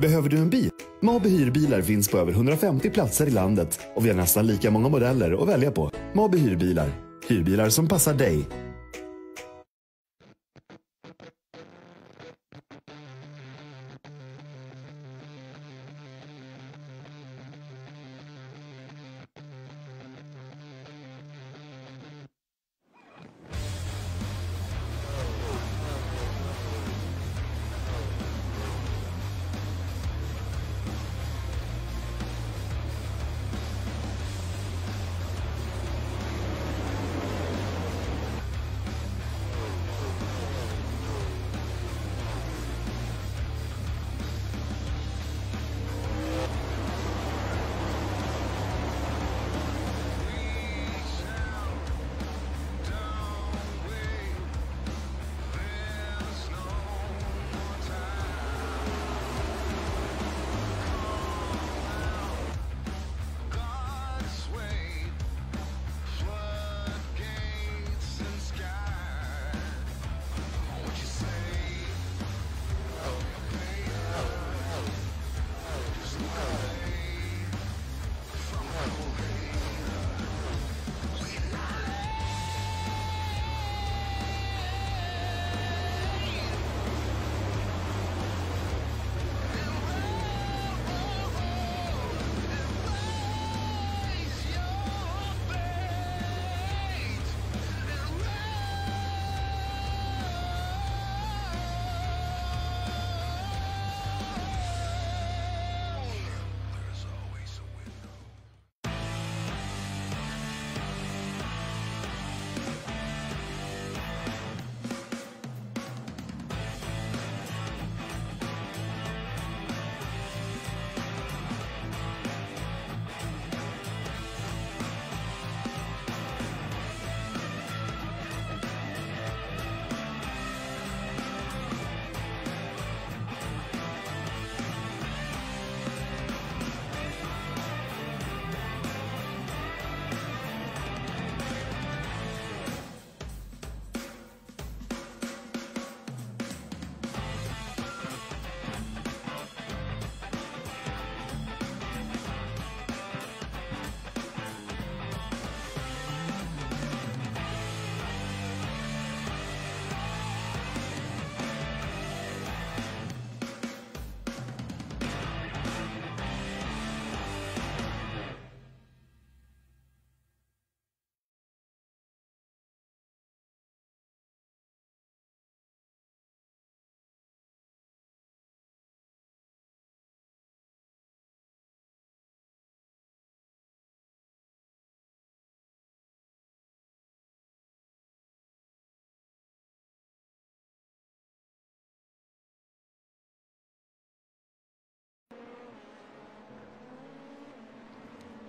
Behöver du en bil? Mabe hyrbilar finns på över 150 platser i landet och vi har nästan lika många modeller att välja på. Mabe hyrbilar. Hyrbilar som passar dig.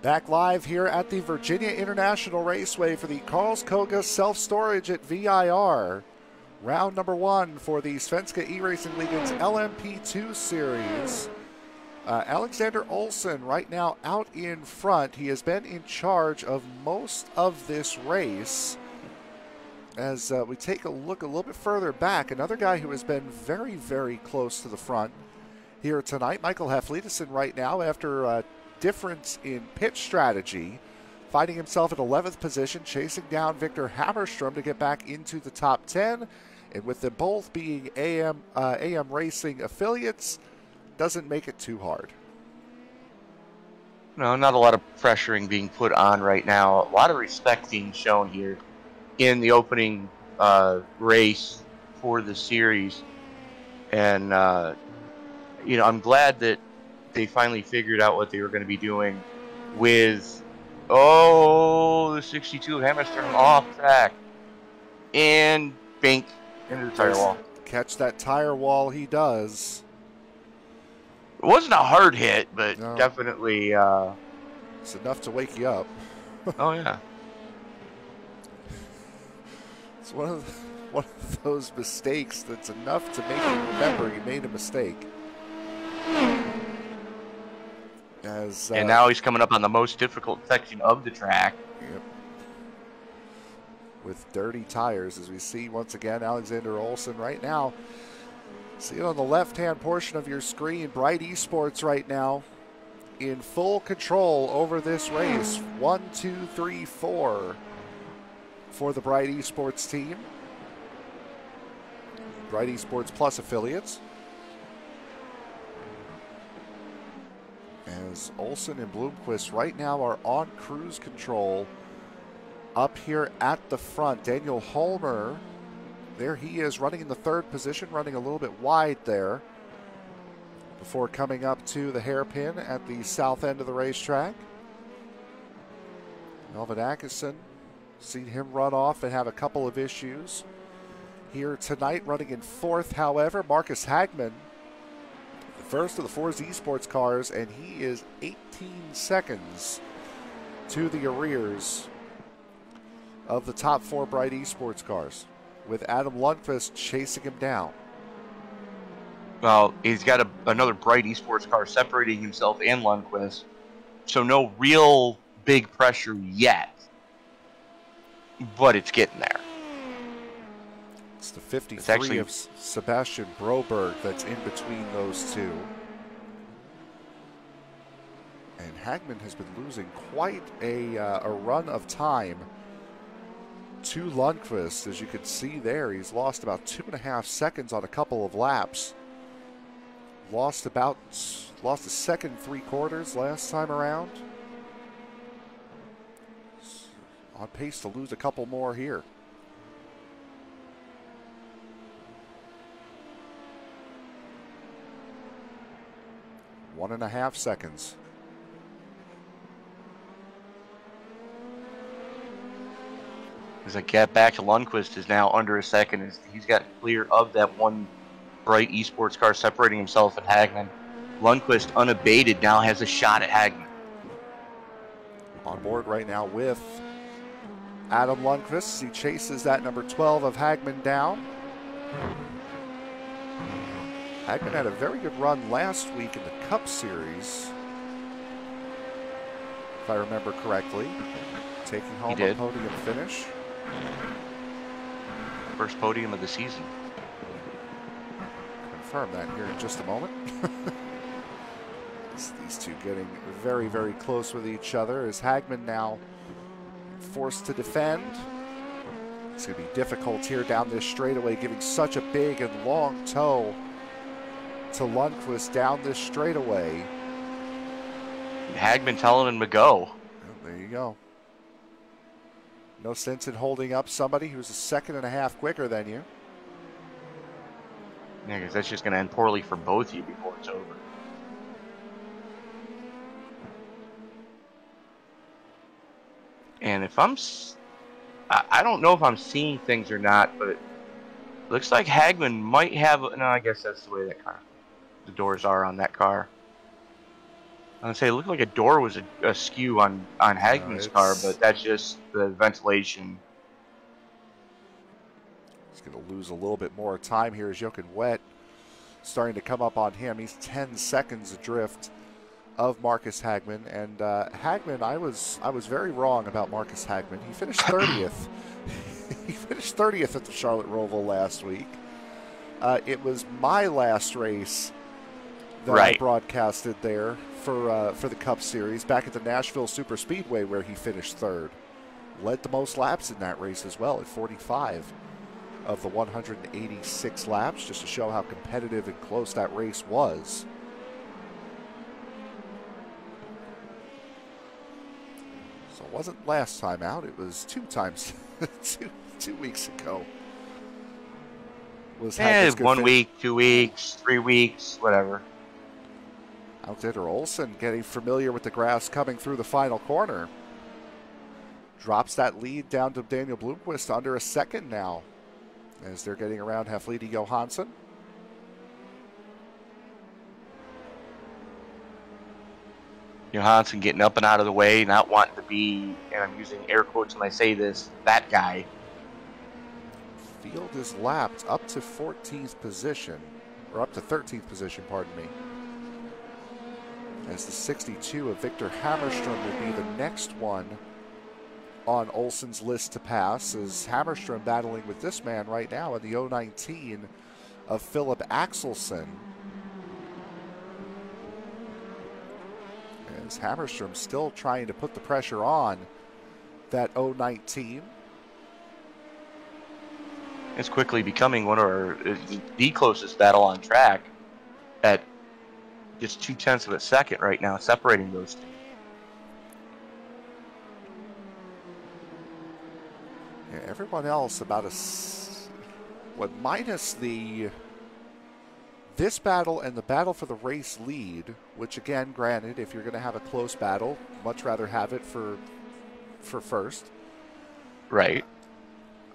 Back live here at the Virginia International Raceway for the Karlskoga Self-Storage at VIR. Round number one for the Svenska eRacingligan's LMP2 series. Alexander Olsen right now out in front. He has been in charge of most of this race. As we take a look a little bit further back, another guy who has been very, very close to the front here tonight, Michael Heflidesen right now after difference in pit strategy, finding himself in 11th position, chasing down Victor Hammerstrom to get back into the top 10. And with them both being AM Racing affiliates, doesn't make it too hard. No, not a lot of pressuring being put on right now. A lot of respect being shown here in the opening race for the series. And, you know, I'm glad that they finally figured out what they were going to be doing with, the 62 Hammerstrom off track. And bink into the tire wall. Catch that tire wall, he does. It wasn't a hard hit, but no. Definitely. It's enough to wake you up. Oh, yeah. It's one of those mistakes that's enough to make you remember you made a mistake. And now he's coming up on the most difficult section of the track. Yep. With dirty tires, as we see once again, Alexander Olsen right now See it on the left-hand portion of your screen. Bright Esports right now in full control over this race. 1, 2, 3, 4 for the Bright Esports team. Bright Esports Plus affiliates. As Olsen and Bloomquist right now are on cruise control up here at the front. Daniel Holmer, there he is running in the third position, running a little bit wide there before coming up to the hairpin at the south end of the racetrack. Melvin Atkinson, seen him run off and have a couple of issues here tonight. Running in fourth, however, Marcus Hagman, the first of the 4 Esports cars, and he is 18 seconds to the arrears of the top 4 Bright Esports cars, with Adam Lundqvist chasing him down. Well, he's got another Bright Esports car separating himself and Lundqvist, so no real big pressure yet, but it's getting there. It's the 53 of Sebastian Broberg that's in between those two. And Hagman has been losing quite a run of time to Lundqvist. As you can see there, he's lost about 2.5 seconds on a couple of laps. Lost a second 3/4 last time around. On pace to lose a couple more here. One and a half seconds. As I get back to Lundqvist is now under a second. He's got clear of that one Bright Esports car separating himself and Hagman. Lundqvist, unabated, now has a shot at Hagman. On board right now with Adam Lundqvist. He chases that number 12 of Hagman down. Hagman had a very good run last week in the Cup Series, if I remember correctly. Taking home a podium finish. First podium of the season. Confirm that here in just a moment. These two getting very, very close with each other. As Hagman now forced to defend. It's going to be difficult here down this straightaway, giving such a big and long toe to Lundqvist down this straightaway. Hagman telling him to go. Oh, there you go. No sense in holding up somebody who's a second and a half quicker than you. Yeah, because that's just going to end poorly for both of you before it's over. And if I don't know if I'm seeing things or not, but it looks like Hagman might have, no, I guess that's the way the doors are on that car. I was going to say, it looked like a door was askew on Hagman's car, but that's just the ventilation. He's going to lose a little bit more time here as Jochen Wett starting to come up on him. He's 10 seconds adrift of Marcus Hagman. And Hagman, I was very wrong about Marcus Hagman. He finished 30th. He finished 30th at the Charlotte Roval last week. It was my last race that I broadcasted there for the Cup Series back at the Nashville Super Speedway, where he finished third. Led the most laps in that race as well at 45 of the 186 laps, just to show how competitive and close that race was. So it wasn't last time out, it was 2 times, two weeks ago. Was 1 week, 2 weeks, 3 weeks, whatever. Outditter Olsen getting familiar with the grass coming through the final corner. Drops that lead down to Daniel Bloomquist under a second now as they're getting around Haflidy Johansson. Johansson getting up and out of the way, not wanting to be, and I'm using air quotes when I say this, that guy. Field is lapped up to 14th position, or up to 13th position, pardon me. As the 62 of Victor Hammerstrom will be the next one on Olsen's list to pass, as Hammerstrom battling with this man right now in the 019 of Philip Axelsen. As Hammerstrom still trying to put the pressure on that 019. It's quickly becoming the closest battle on track at just 0.2 of a second right now, separating those two. Yeah, everyone else about minus this battle and the battle for the race lead, which again, granted, if you're going to have a close battle, much rather have it for first. Right.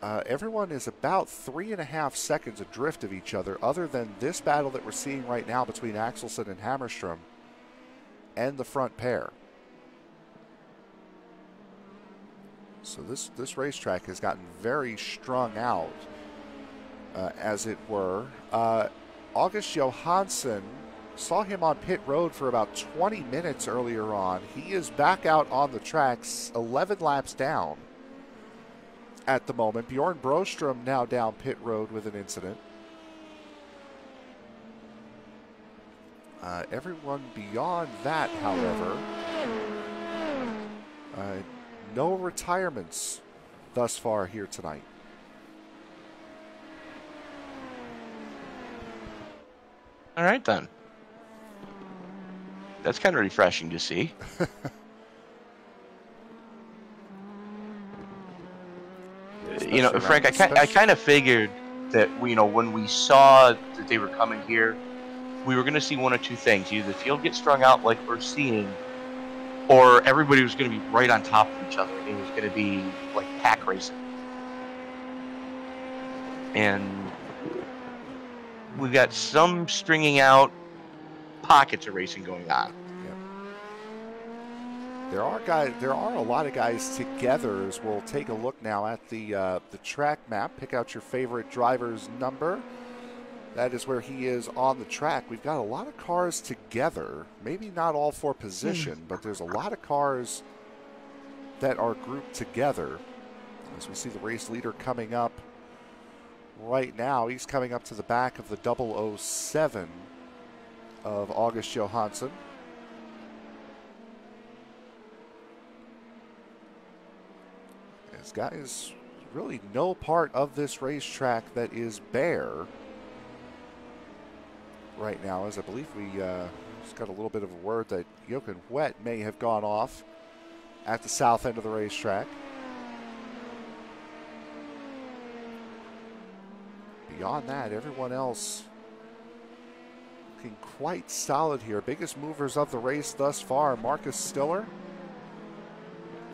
Everyone is about 3.5 seconds adrift of each other, other than this battle that we're seeing right now between Axelsen and Hammerstrom and the front pair. So this racetrack has gotten very strung out, as it were. August Johansson, saw him on pit road for about 20 minutes earlier on. He is back out on the tracks, 11 laps down at the moment. Bjorn Brostrom now down pit road with an incident. Everyone beyond that, however, no retirements thus far here tonight. All right, then. That's kind of refreshing to see. You know, Frank, I kind of figured that, you know, when we saw that they were coming here, we were going to see one of two things. Either the field get strung out like we're seeing, or everybody was going to be right on top of each other. It was going to be like pack racing. And we've got some stringing out, pockets of racing going on. There are a lot of guys together, as we'll take a look now at the track map. Pick out your favorite driver's number. That is where he is on the track. We've got a lot of cars together. Maybe not all for position, but there's a lot of cars that are grouped together. As we see the race leader coming up right now. He's coming up to the back of the 007 of August Johansson. This guy is really no part of this racetrack that is bare right now, as I believe we just got a little bit of a word that Jochen Wet may have gone off at the south end of the racetrack. Beyond that, everyone else looking quite solid here. Biggest movers of the race thus far, Marcus Stiller,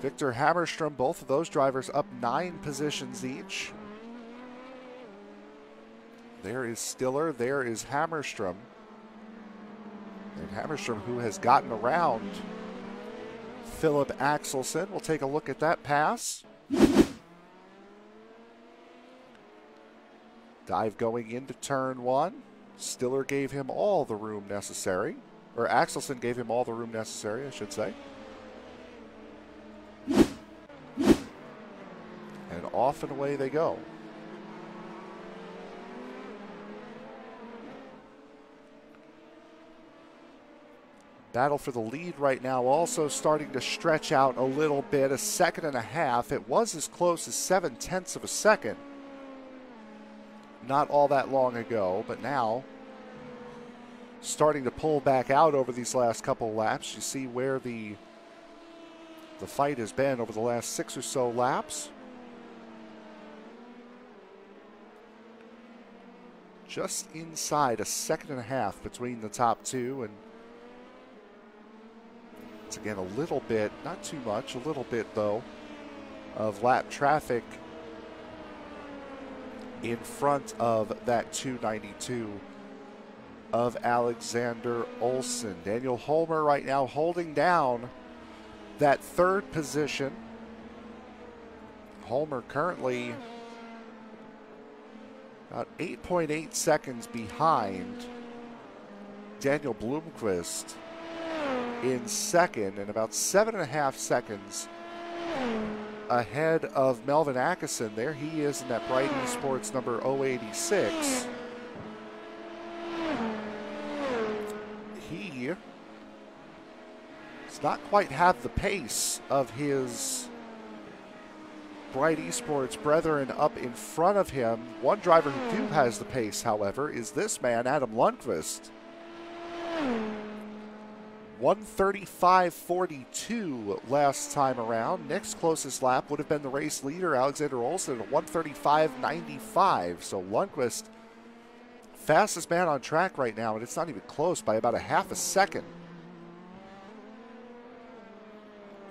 Victor Hammerstrom, both of those drivers up 9 positions each. There is Stiller, there is Hammerstrom. And Hammerstrom, who has gotten around Philip Axelsen. We'll take a look at that pass. Dive going into turn 1. Stiller gave him all the room necessary. Or Axelsen gave him all the room necessary, I should say. And off and away they go. Battle for the lead right now also starting to stretch out a little bit, 1.5 seconds. It was as close as 0.7 of a second not all that long ago, but now starting to pull back out over these last couple laps. You see where the fight has been over the last 6 or so laps. Just inside 1.5 seconds between the top two, and it's again a little bit, not too much, a little bit though, of lap traffic in front of that 292 of Alexander Olsen. Daniel Holmer right now holding down that 3rd position. Holmer currently about 8.8 seconds behind Daniel Blomqvist in 2nd, and about 7.5 seconds ahead of Melvin Atkinson. There he is in that Bright Esports number 086. Does not quite have the pace of his Bright Esports brethren up in front of him. One driver who has the pace, however, is this man, Adam Lundqvist. 1:35.42 last time around. Next closest lap would have been the race leader, Alexander Olsen, at 1:35.95. So Lundqvist, fastest man on track right now, and it's not even close by about a half a second.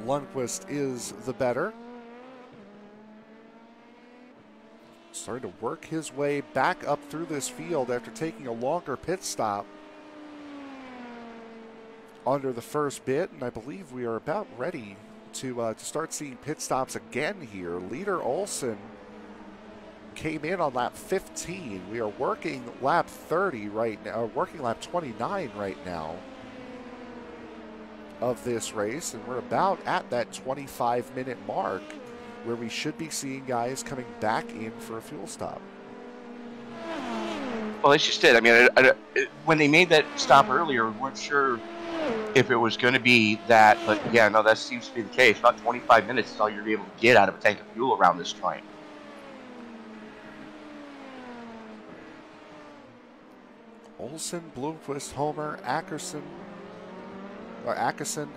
Lundqvist is the better. Starting to work his way back up through this field after taking a longer pit stop under the first bit, and I believe we are about ready to start seeing pit stops again here. Leader Olsen came in on lap 15. We are working lap 30 right now, working lap 29 right now of this race, and we're about at that 25-minute mark where we should be seeing guys coming back in for a fuel stop. Well, that's just it. I mean, when they made that stop earlier, we weren't sure if it was going to be that, but yeah, no, that seems to be the case. About 25 minutes is all you're able to get out of a tank of fuel around this joint. Olsen, Bloomquist, Homer, Ackerson,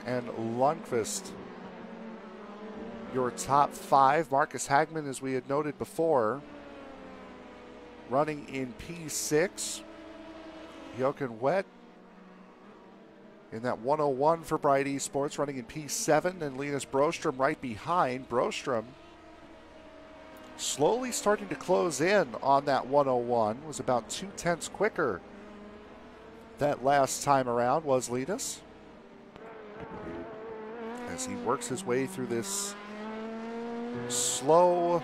and Lundqvist, your top five. Marcus Hagman, as we had noted before, running in P6. Jochen Wett in that 101 for Bright Esports, running in P7, and Linus Broström right behind. Broström slowly starting to close in on that 101. Was about 0.2 quicker that last time around, was Linus, as he works his way through this slow,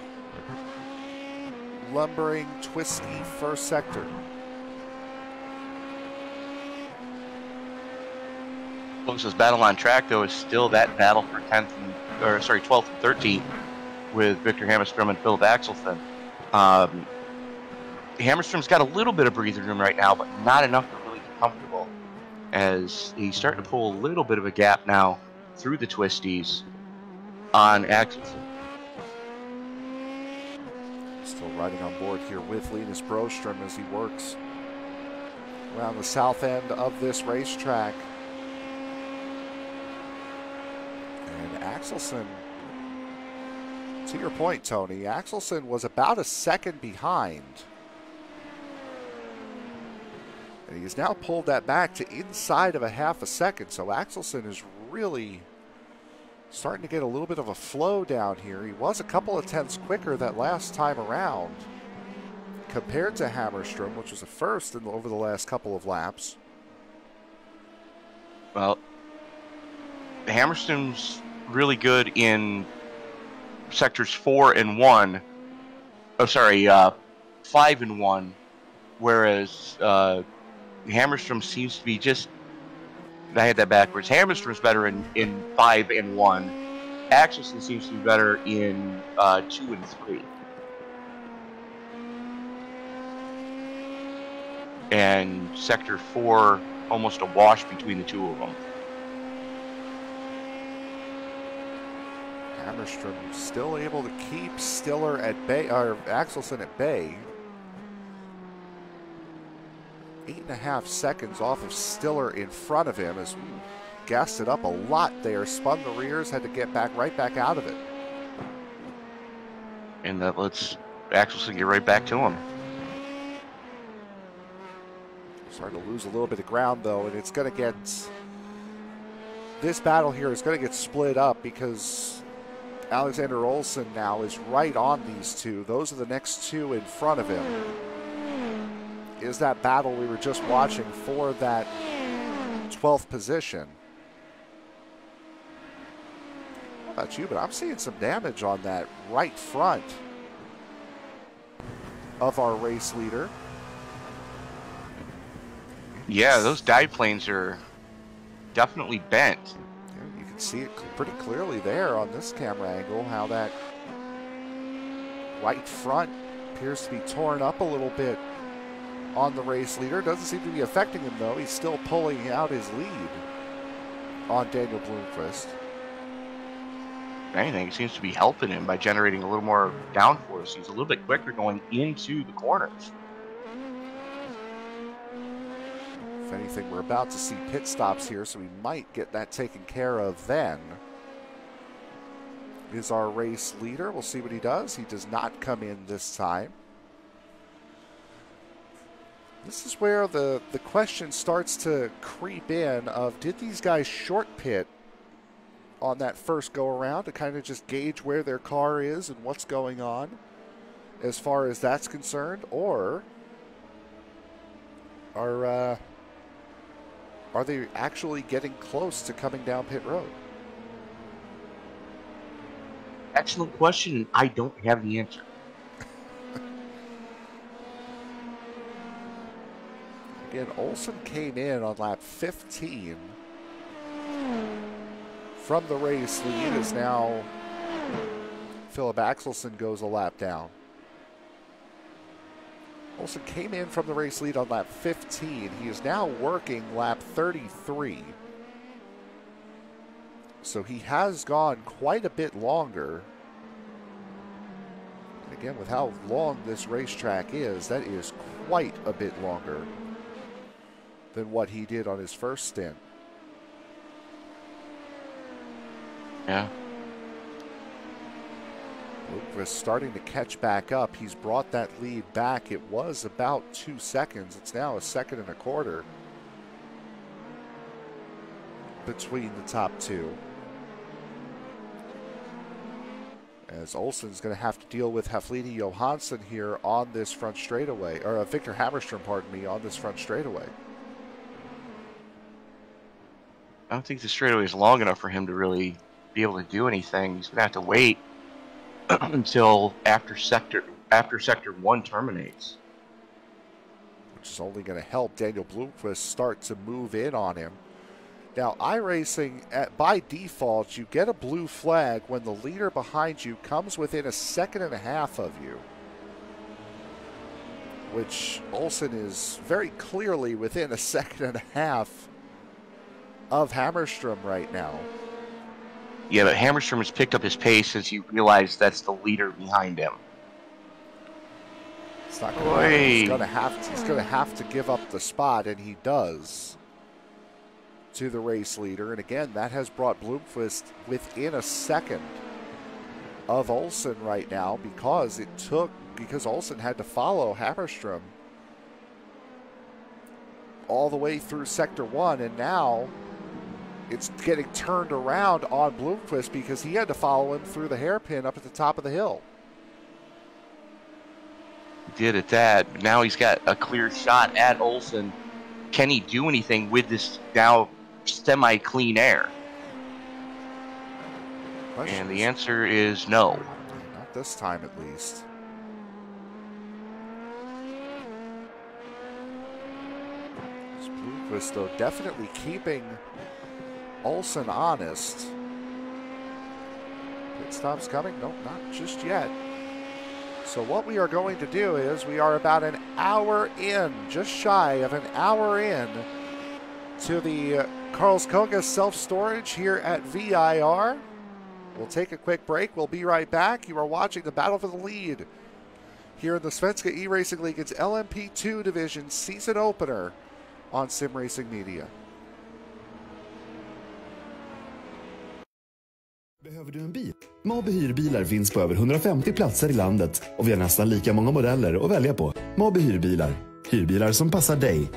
lumbering, twisty first sector. Closest battle on track, though, is still that battle for 12th and 13th with Victor Hammerstrom and Philip Axelsen. Hammerstrom's got a little bit of breathing room right now, but not enough to really get comfortable, as he's starting to pull a little bit of a gap now through the twisties on Axelsen. Still riding on board here with Linus Broström as he works around the south end of this racetrack. And Axelsen, to your point, Tony, Axelsen was about a second behind. And he's now pulled that back to inside of a half a second. So Axelsen is really starting to get a little bit of a flow down here. He was a couple of tenths quicker that last time around compared to Hammerstrom, which was a first over the last couple of laps. Well, Hammerstrom's really good in sectors 4 and 1. Oh, sorry, 5 and 1, whereas Hammerstrom seems to be just, I had that backwards. Hammerstrom's better in 5 and 1. Axelsen seems to be better in 2 and 3. And sector 4, almost a wash between the two of them. Hammerstrom still able to keep Stiller at bay, or Axelsen at bay. 8.5 seconds off of Stiller in front of him, as gassed it up a lot there, spun the rears, had to get right back out of it. And that lets Axelsen get right back to him. Starting to lose a little bit of ground though, and it's going to get, this battle here is going to get split up because Alexander Olsen now is right on these two. Those are the next two in front of him. Is that battle we were just watching for that 12th position. How about you? But I'm seeing some damage on that right front of our race leader. Yeah, those dive planes are definitely bent. Yeah, you can see it pretty clearly there on this camera angle, how that right front appears to be torn up a little bit on the race leader. Doesn't seem to be affecting him though. He's still pulling out his lead. on Daniel Bloomquist. If anything, it seems to be helping him by generating a little more downforce. He's a little bit quicker going into the corners. If anything, we're about to see pit stops here, so we might get that taken care of then. Is our race leader. We'll see what he does. He does not come in this time. This is where the question starts to creep in of, did these guys short pit on that first go around to kind of just gauge where their car is and what's going on as far as that's concerned, or are they actually getting close to coming down pit road? Excellent question. I don't have the answer. Again, Olsen came in on lap 15 from the race lead, as now Philip Axelsen goes a lap down. Olsen came in from the race lead on lap 15. He is now working lap 33. So he has gone quite a bit longer. And again, with how long this racetrack is, that is quite a bit longer than what he did on his first stint. Yeah. Bloomquist starting to catch back up. He's brought that lead back. It was about 2 seconds. It's now a second and a quarter between the top two. As Olsen's going to have to deal with Haflini Johansson here on this front straightaway, or Victor Hammerstrom, pardon me, on this front straightaway. I don't think the straightaway is long enough for him to really be able to do anything. He's going to have to wait until after sector 1 terminates. Which is only going to help Daniel Bloomquist start to move in on him. Now, iRacing, by default, you get a blue flag when the leader behind you comes within a second and a half of you, which Olsen is very clearly within a second and a half of Hammerstrom right now. Yeah, but Hammerstrom has picked up his pace as he realized that's the leader behind him. It's not going to happen. He's going to have to give up the spot, and he does, to the race leader. And again, that has brought Bloomquist within a second of Olsen right now, because Olsen had to follow Hammerstrom all the way through sector 1, and now it's getting turned around on Bloomquist because he had to follow him through the hairpin up at the top of the hill. Did at that, but now he's got a clear shot at Olsen. Can he do anything with this now semi-clean air? And the answer is no. Not this time, at least. Bloomquist, though, definitely keeping Olsen honest. Pit stop's coming? Nope, not just yet. So what we are going to do is we are about an hour in, just shy of an hour in, to the Karlskoga self-storage here at VIR. We'll take a quick break. We'll be right back. You are watching the battle for the lead here in the Svenska eRacingligan's LMP2 division season opener on Sim Racing Media. Behöver du en bil? Mobi hyrbilar finns på över 150 platser i landet och vi har nästan lika många modeller att välja på. Mobi hyrbilar. Hyrbilar som passar dig.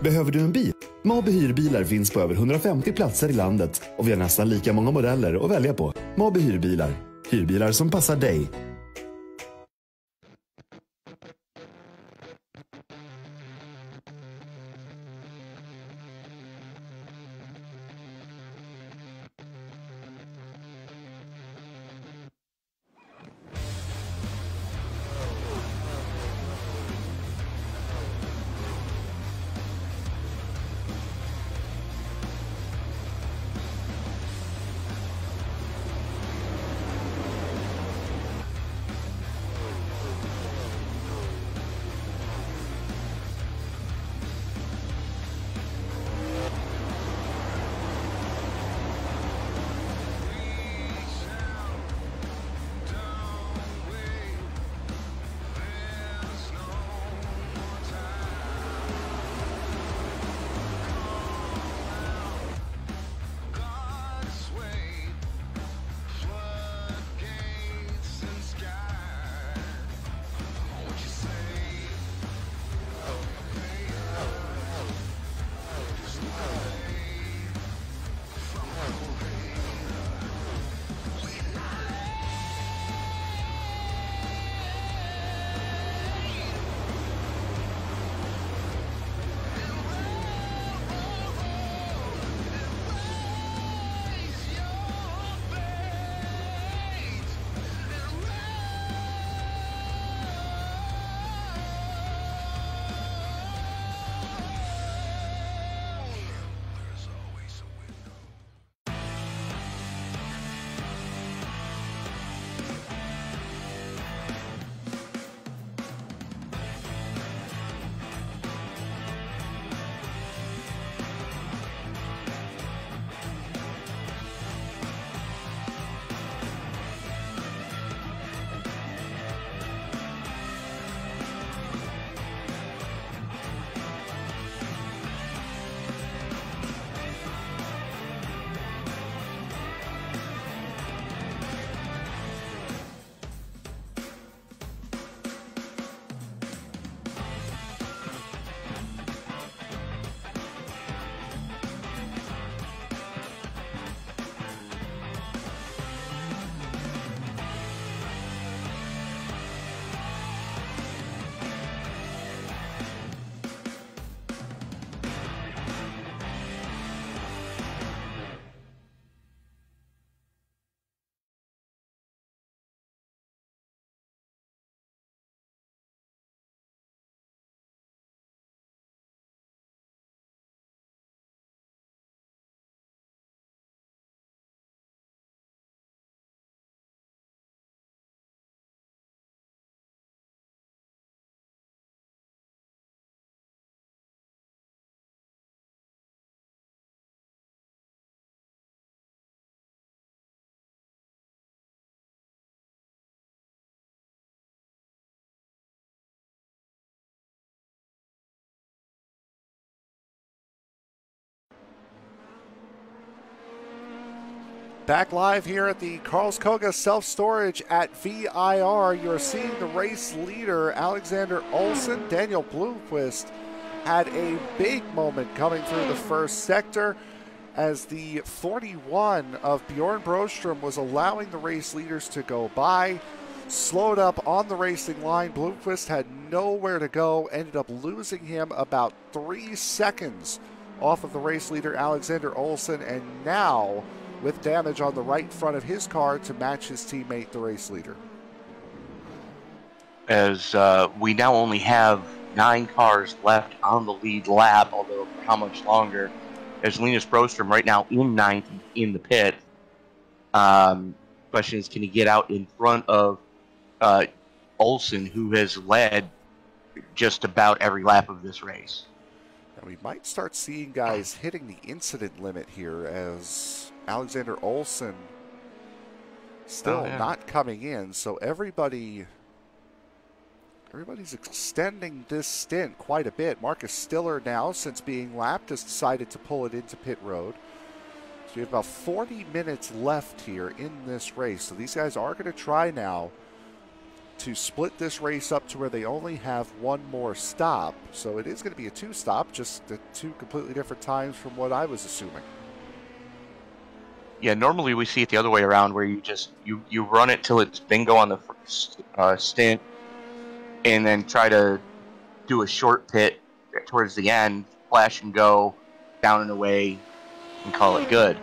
Behöver du en bil? Mabe hyrbilar finns på över 150 platser i landet och vi har nästan lika många modeller att välja på. Mabe hyrbilar. Hyrbilar som passar dig. Back live here at the Karlskoga Self-Storage at VIR. You're seeing the race leader, Alexander Olsen. Daniel Blomqvist had a big moment coming through the first sector as the 41 of Bjorn Broström was allowing the race leaders to go by. Slowed up on the racing line. Blomqvist had nowhere to go, ended up losing him about 3 seconds off of the race leader, Alexander Olsen, and now with damage on the right front of his car to match his teammate, the race leader. As we now only have 9 cars left on the lead lap, although for how much longer, as Linus Broström right now in 9th in the pit. Question is, can he get out in front of Olsen, who has led just about every lap of this race? And we might start seeing guys hitting the incident limit here as Alexander Olsen still not coming in. So everybody's extending this stint quite a bit. Marcus Stiller now, since being lapped, has decided to pull it into pit road. So you have about 40 minutes left here in this race. So these guys are going to try now to split this race up to where they only have one more stop. So it is going to be a two-stop, just at two completely different times from what I was assuming. Yeah, normally we see it the other way around, where you just you run it till it's bingo on the first stint, and then try to do a short pit towards the end, flash and go, down and away, and call it good.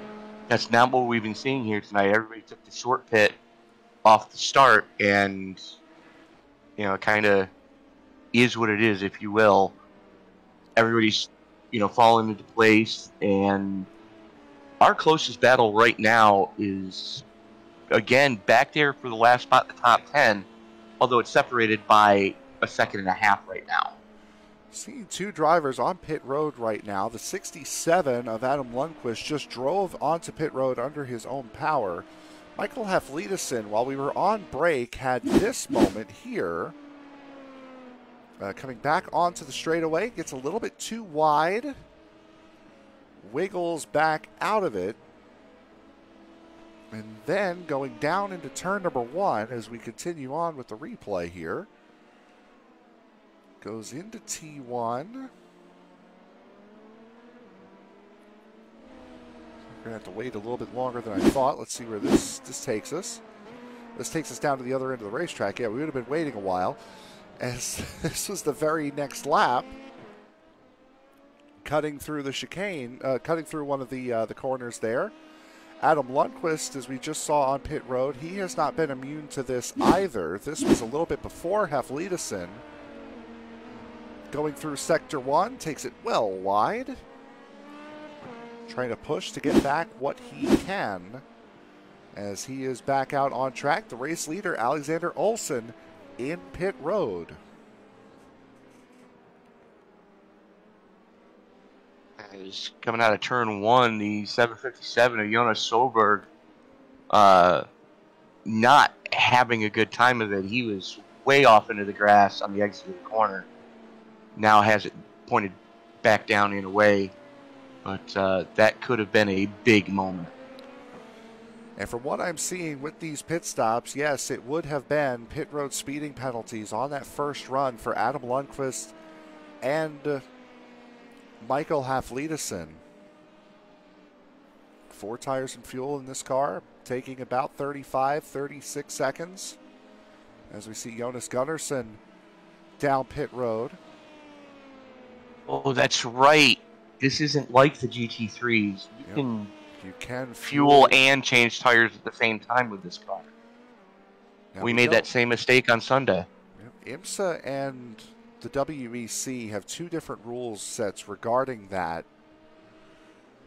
That's not what we've been seeing here tonight. Everybody took the short pit off the start, and it kind of is what it is, if you will. Everybody's falling into place, and our closest battle right now is, again, back there for the last spot in the top 10, although it's separated by a second and a half right now. Seeing two drivers on pit road right now. The 67 of Adam Lundqvist just drove onto pit road under his own power. Michael Haflidason, while we were on break, had this moment here. Coming back onto the straightaway, gets a little bit too wide. Wiggles back out of it. And then going down into turn number 1 as we continue on with the replay here. Goes into T1. We're going to have to wait a little bit longer than I thought. Let's see where this takes us. This takes us down to the other end of the racetrack. Yeah, we would have been waiting a while, as this was the very next lap. Cutting through the chicane, cutting through one of the corners there. Adam Lundqvist, as we just saw on pit road, he has not been immune to this either. This was a little bit before Haflidason. Going through sector 1, takes it well wide. Trying to push to get back what he can, as he is back out on track. The race leader, Alexander Olsen, in pit road. Is coming out of turn 1, the 757 of Jonas Solberg, not having a good time of it. He was way off into the grass on the exit of the corner. Now has it pointed back down in a way, but that could have been a big moment. And from what I'm seeing with these pit stops, yes, it would have been pit road speeding penalties on that first run for Adam Lundqvist and Michael Haflidason. 4 tires and fuel in this car, taking about 35, 36 seconds. As we see Jonas Gunnarsson down pit road. Oh, that's right. This isn't like the GT3s. You can fuel and change tires at the same time with this car. Now we made that same mistake on Sunday. IMSA and the WEC have 2 different rules sets regarding that,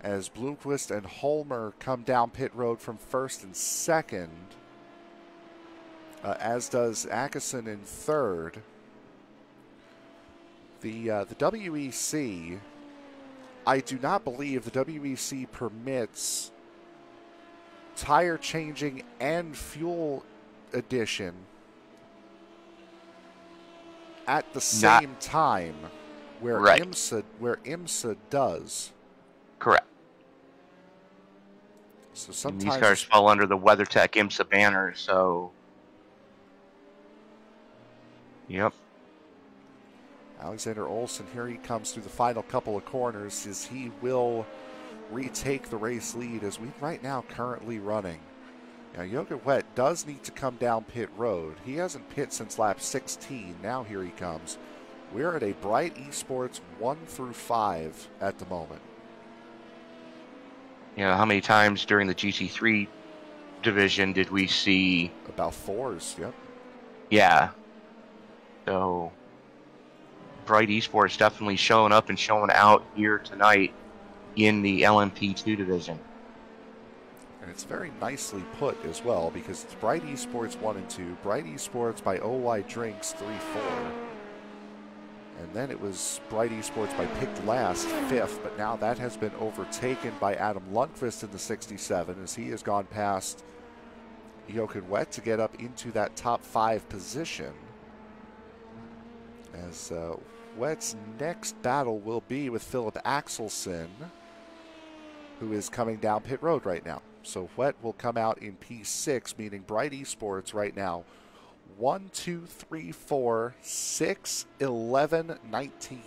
as Bloomquist and Holmer come down pit road from first and second, as does Atkinson in third. The WEC, I do not believe the WEC permits tire changing and fuel addition at the same time, where IMSA does. Correct. So sometimes and these cars fall under the WeatherTech IMSA banner, so yep. Alexander Olsen, here he comes through the final couple of corners, as he will retake the race lead, as we right now currently running. Now, Jochen Wett does need to come down pit road. He hasn't pit since lap 16. Now here he comes. We're at a Bright Esports 1 through 5 at the moment. How many times during the GT3 division did we see? About 4s, yep. Yeah. So Bright Esports definitely showing up and showing out here tonight in the LMP2 division. And it's very nicely put as well, because it's Bright Esports 1 and 2, Bright Esports by OY Drinks 3-4, and then it was Bright Esports by Picked Last 5th, but now that has been overtaken by Adam Lundqvist in the 67, as he has gone past Jochen Wett to get up into that top 5 position. As Wett's next battle will be with Philip Axelson, who is coming down pit road right now. So Wett will come out in P6, meaning Bright Esports right now 1, 2, 3, 4, 6, 11, 19.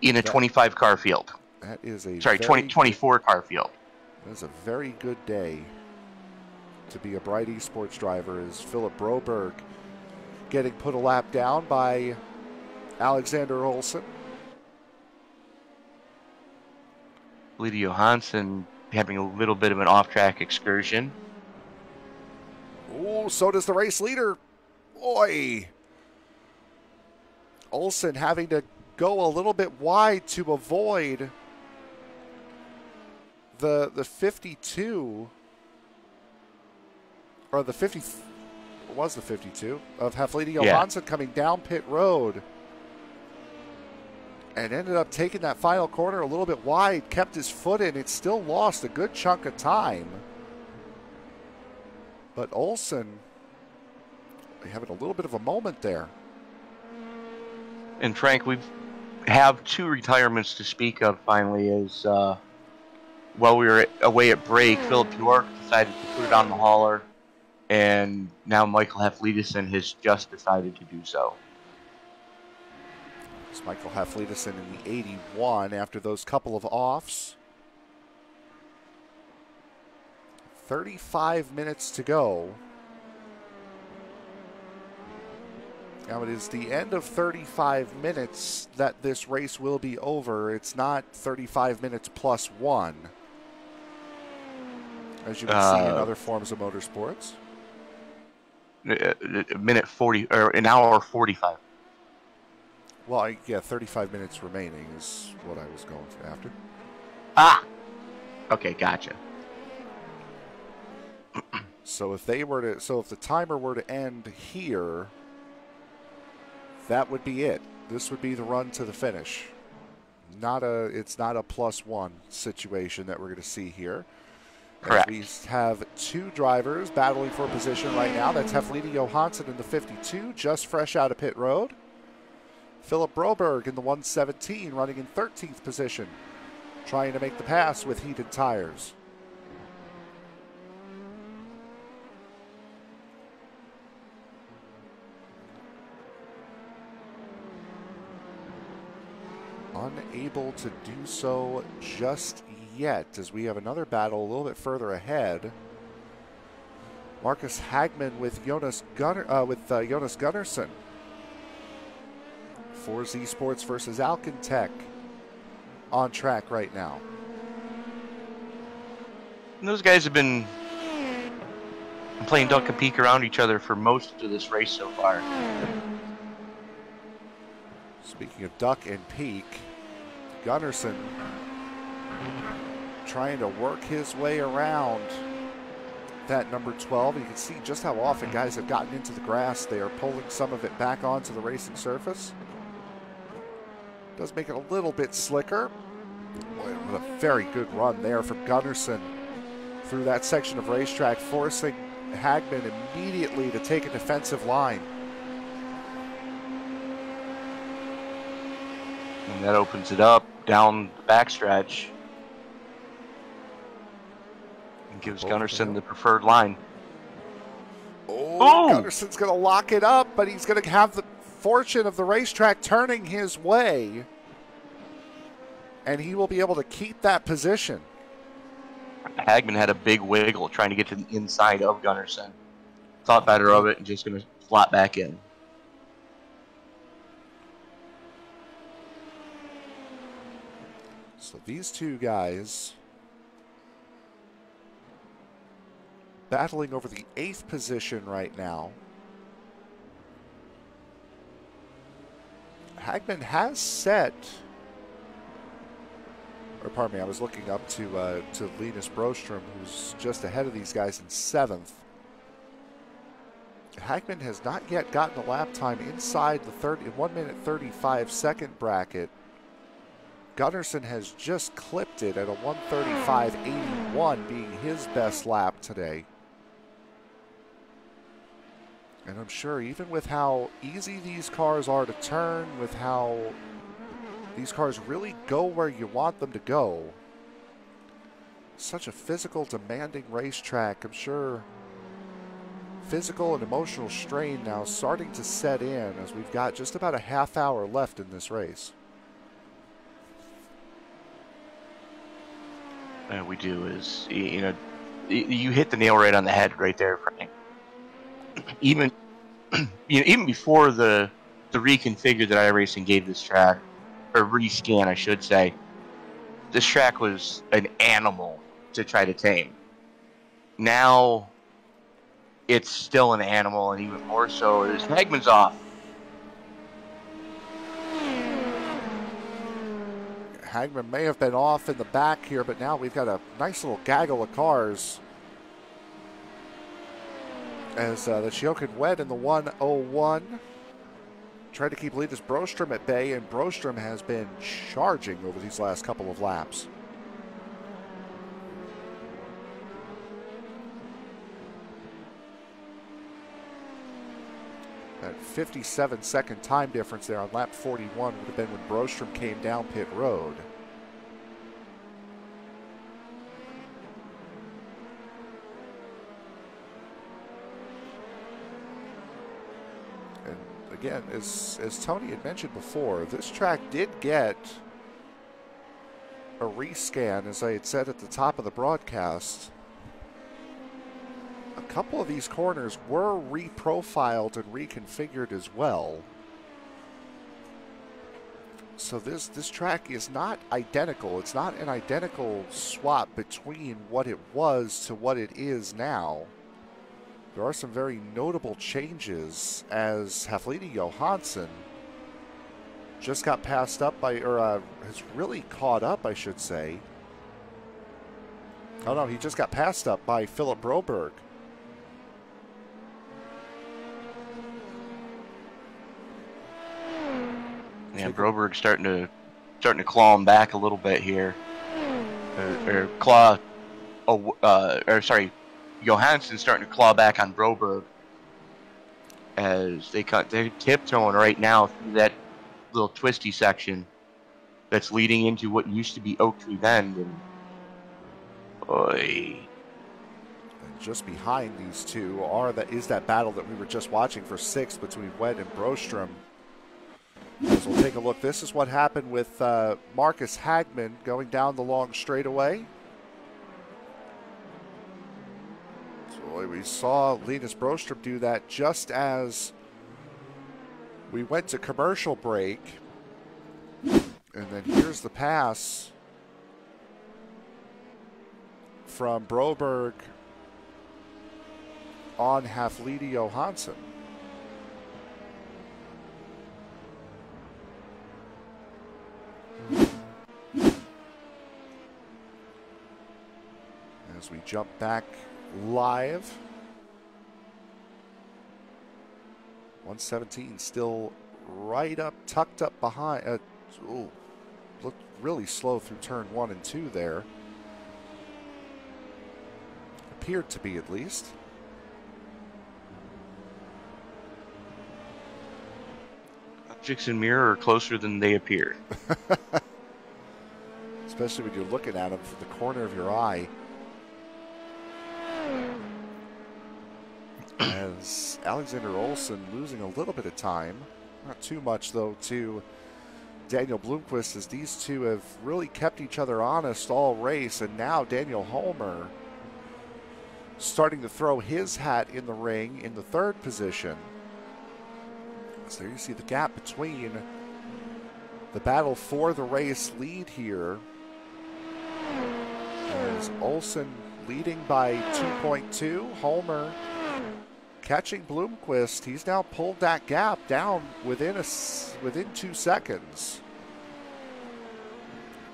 In a 25 car field. That is a 24 car field. That is a very good day to be a Bright Esports driver. Is Philip Broberg getting put a lap down by Alexander Olsen. Lydia Johansson having a little bit of an off-track excursion. Oh, so does the race leader. Boy. Olsen having to go a little bit wide to avoid the 52, or the 50, was the 52 of Haflidy Johansson coming down pit road, and ended up taking that final corner a little bit wide, kept his foot in. It still lost a good chunk of time, but Olsen having a little bit of a moment there. And Frank, we have 2 retirements to speak of finally. As while we were away at break, Philip York decided to put it on the hauler, and now Michael Haflidason has just decided to do so. It's Michael Haflidason in the 81 after those couple of offs. 35 minutes to go. Now it is the end of 35 minutes that this race will be over. It's not 35 minutes plus 1, as you can see in other forms of motorsports. A minute 40, or an hour 45. Well, yeah, 35 minutes remaining is what I was going for after. Ah! Okay, gotcha. So if the timer were to end here, that would be it. This would be the run to the finish. It's not a +1 situation that we're going to see here. Correct. We have 2 drivers battling for a position right now. That's Haflidy Johansson in the 52, just fresh out of pit road. Philip Broberg in the 117, running in 13th position, trying to make the pass with heated tires. Unable to do so just yet, as we have another battle a little bit further ahead. Marcus Hagman with Jonas Gunnarsson. 4Z Sports versus Alcantech on track right now. And those guys have been playing duck and peek around each other for most of this race so far. Speaking of duck and peek, Gunnarsson trying to work his way around that number 12. You can see just how often guys have gotten into the grass. They are pulling some of it back onto the racing surface. Does make it a little bit slicker. Boy, what a very good run there from Gunnarsson through that section of racetrack, forcing Hagman immediately to take a defensive line. And that opens it up down the backstretch and gives Gunnarsson the preferred line. Oh, Gunnarsson's going to lock it up, but he's going to have the fortune of the racetrack turning his way, and he will be able to keep that position. Hagman had a big wiggle trying to get to the inside of Gunnarsson. Thought better of it and just going to slot back in. So these 2 guys battling over the 8th position right now. Hagman has set, or pardon me, I was looking up to Linus Brostrom, who's just ahead of these guys in 7th. Hagman has not yet gotten a lap time inside the 1 minute 35 second bracket. Gunnarsson has just clipped it at a 1:35.81, being his best lap today. And I'm sure even with how easy these cars are to turn, with how these cars really go where you want them to go, such a physical, demanding racetrack, I'm sure physical and emotional strain now starting to set in as we've got just about a half hour left in this race. We do is, you know, you hit the nail right on the head right there, Frank. Even, you know, even before the reconfigure that iRacing gave this track, or rescan, I should say, this track was an animal to try to tame. Now, it's still an animal, and even more so is Hagman's off. Hagman may have been off in the back here, but now we've got a nice little gaggle of cars as the Sjokken wed in the 101. Tried to keep Linus Broström at bay, and Broström has been charging over these last couple of laps. That 57-second time difference there on lap 41 would have been when Broström came down pit road. And again, as Tony had mentioned before, this track did get a rescan, as I had said at the top of the broadcast. A couple of these corners were reprofiled and reconfigured as well. So this track is not identical. It's not an identical swap between what it was to what it is now. There are some very notable changes as Haflidy Johansson just got passed up by, or has really caught up, I should say. Oh no, he just got passed up by Philip Broberg. Yeah, Broberg's starting to claw him back a little bit here, Johansson's starting to claw back on Broberg as they're tiptoeing right now through that little twisty section that's leading into what used to be Oak Tree Bend, and boy. And just behind these two is that battle that we were just watching for sixth between Wed and Broström. As we'll take a look, this is what happened with Marcus Hagman going down the long straightaway. So we saw Linus Broström do that just as we went to commercial break. And then here's the pass from Broberg on Haflidy Johansson. As we jump back live, 117 still right up, tucked up behind. Looked really slow through turn 1 and 2 there. Appeared to be, at least. Objects in mirror are closer than they appear. Especially when you're looking at them from the corner of your eye. As Alexander Olsen losing a little bit of time. Not too much, though, to Daniel Blomqvist, as these two have really kept each other honest all race. And now Daniel Holmer starting to throw his hat in the ring in the third position. So there you see the gap between the battle for the race lead here. As Olsen leading by 2.2. Holmer catching Blomqvist. He's now pulled that gap down within 2 seconds.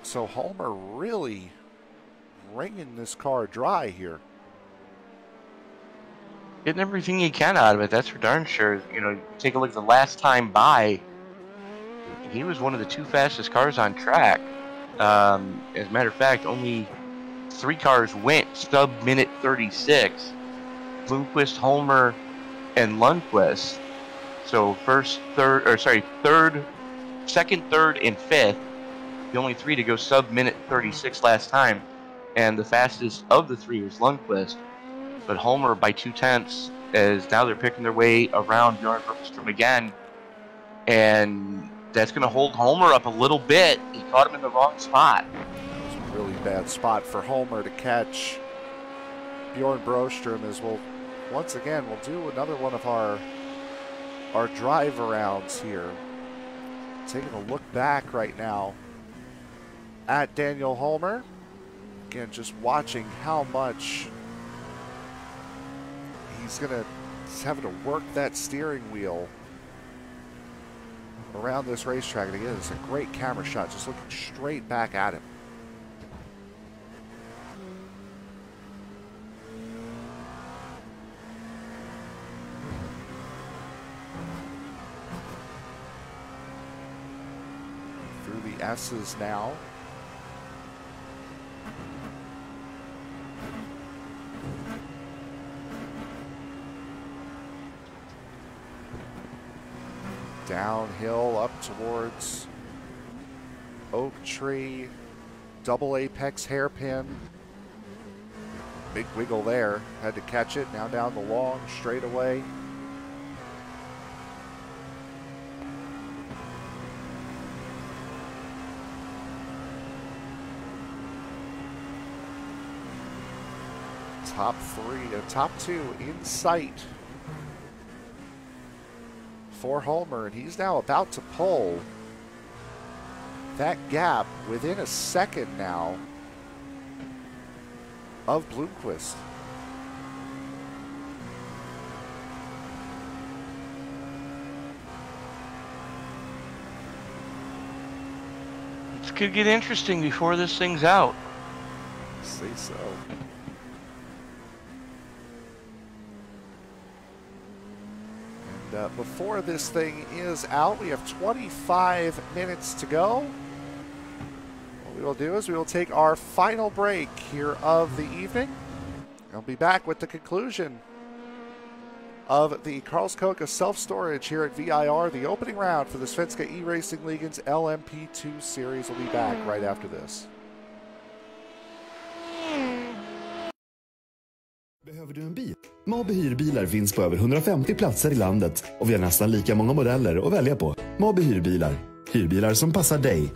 So Holmer really wringing this car dry here. Getting everything he can out of it, that's for darn sure. You know, take a look at the last time by. He was one of the 2 fastest cars on track. As a matter of fact, only 3 cars went sub-minute 36. Blomqvist, Holmer, and Lundqvist. So second, third, and fifth. The only 3 to go sub-minute 36 last time. And the fastest of the 3 was Lundqvist. But Holmer by 2 tenths as now they're picking their way around Bjorn Bergstrom again, and that's going to hold Homer up a little bit. He caught him in the wrong spot. That was a really bad spot for Homer to catch Bjorn Bergstrom. As we'll once again we'll do another one of our drive arounds here. Taking a look back right now at Daniel Homer. Again, just watching how much he's having to work that steering wheel around this racetrack. And again, it's a great camera shot, just looking straight back at him. Through the S's now. Downhill up towards Oak Tree, double apex hairpin. Big wiggle there, had to catch it. Now down the long straightaway. Top two in sight for Homer, and he's now about to pull that gap within a second now of Bloomquist. This could get interesting before this thing's out. Say so. Before this thing is out, we have 25 minutes to go. What we will do is we will take our final break here of the evening. I'll be back with the conclusion of the Karlskoga self-storage here at VIR. The opening round for the Svenska eRacingligan's LMP2 series will be back right after this. Behöver du en bil? Mabe hyrbilar finns på över 150 platser i landet och vi har nästan lika många modeller att välja på. Mabe hyrbilar. Hyrbilar som passar dig.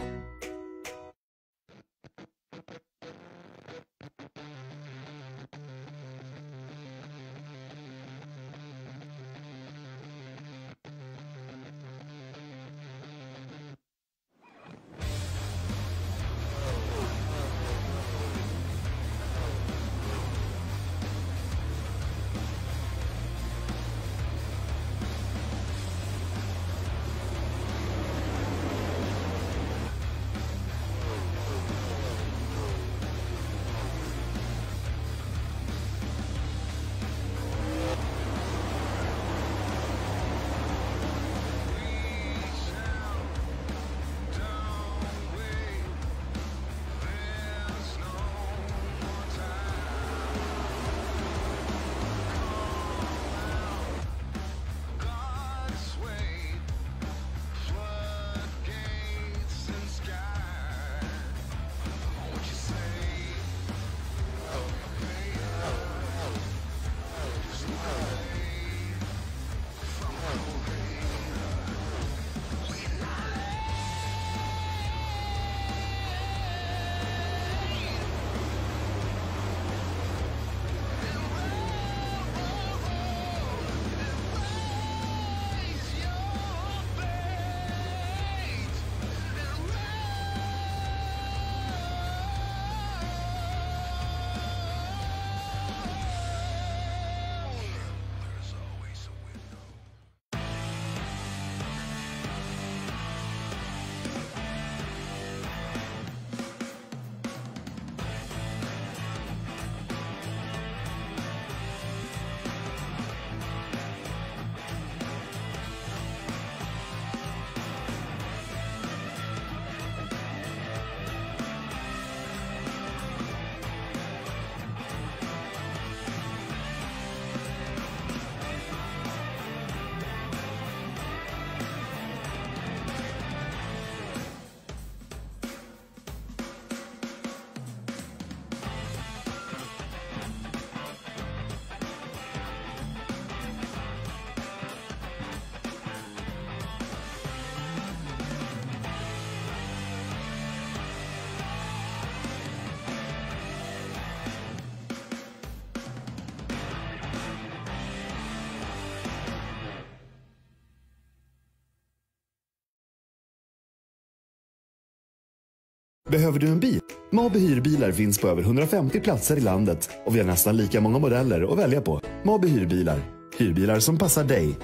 Behöver du en bil? Mabe hyrbilar finns på över 150 platser i landet och vi har nästan lika många modeller att välja på. Mabe hyrbilar. Hyrbilar som passar dig.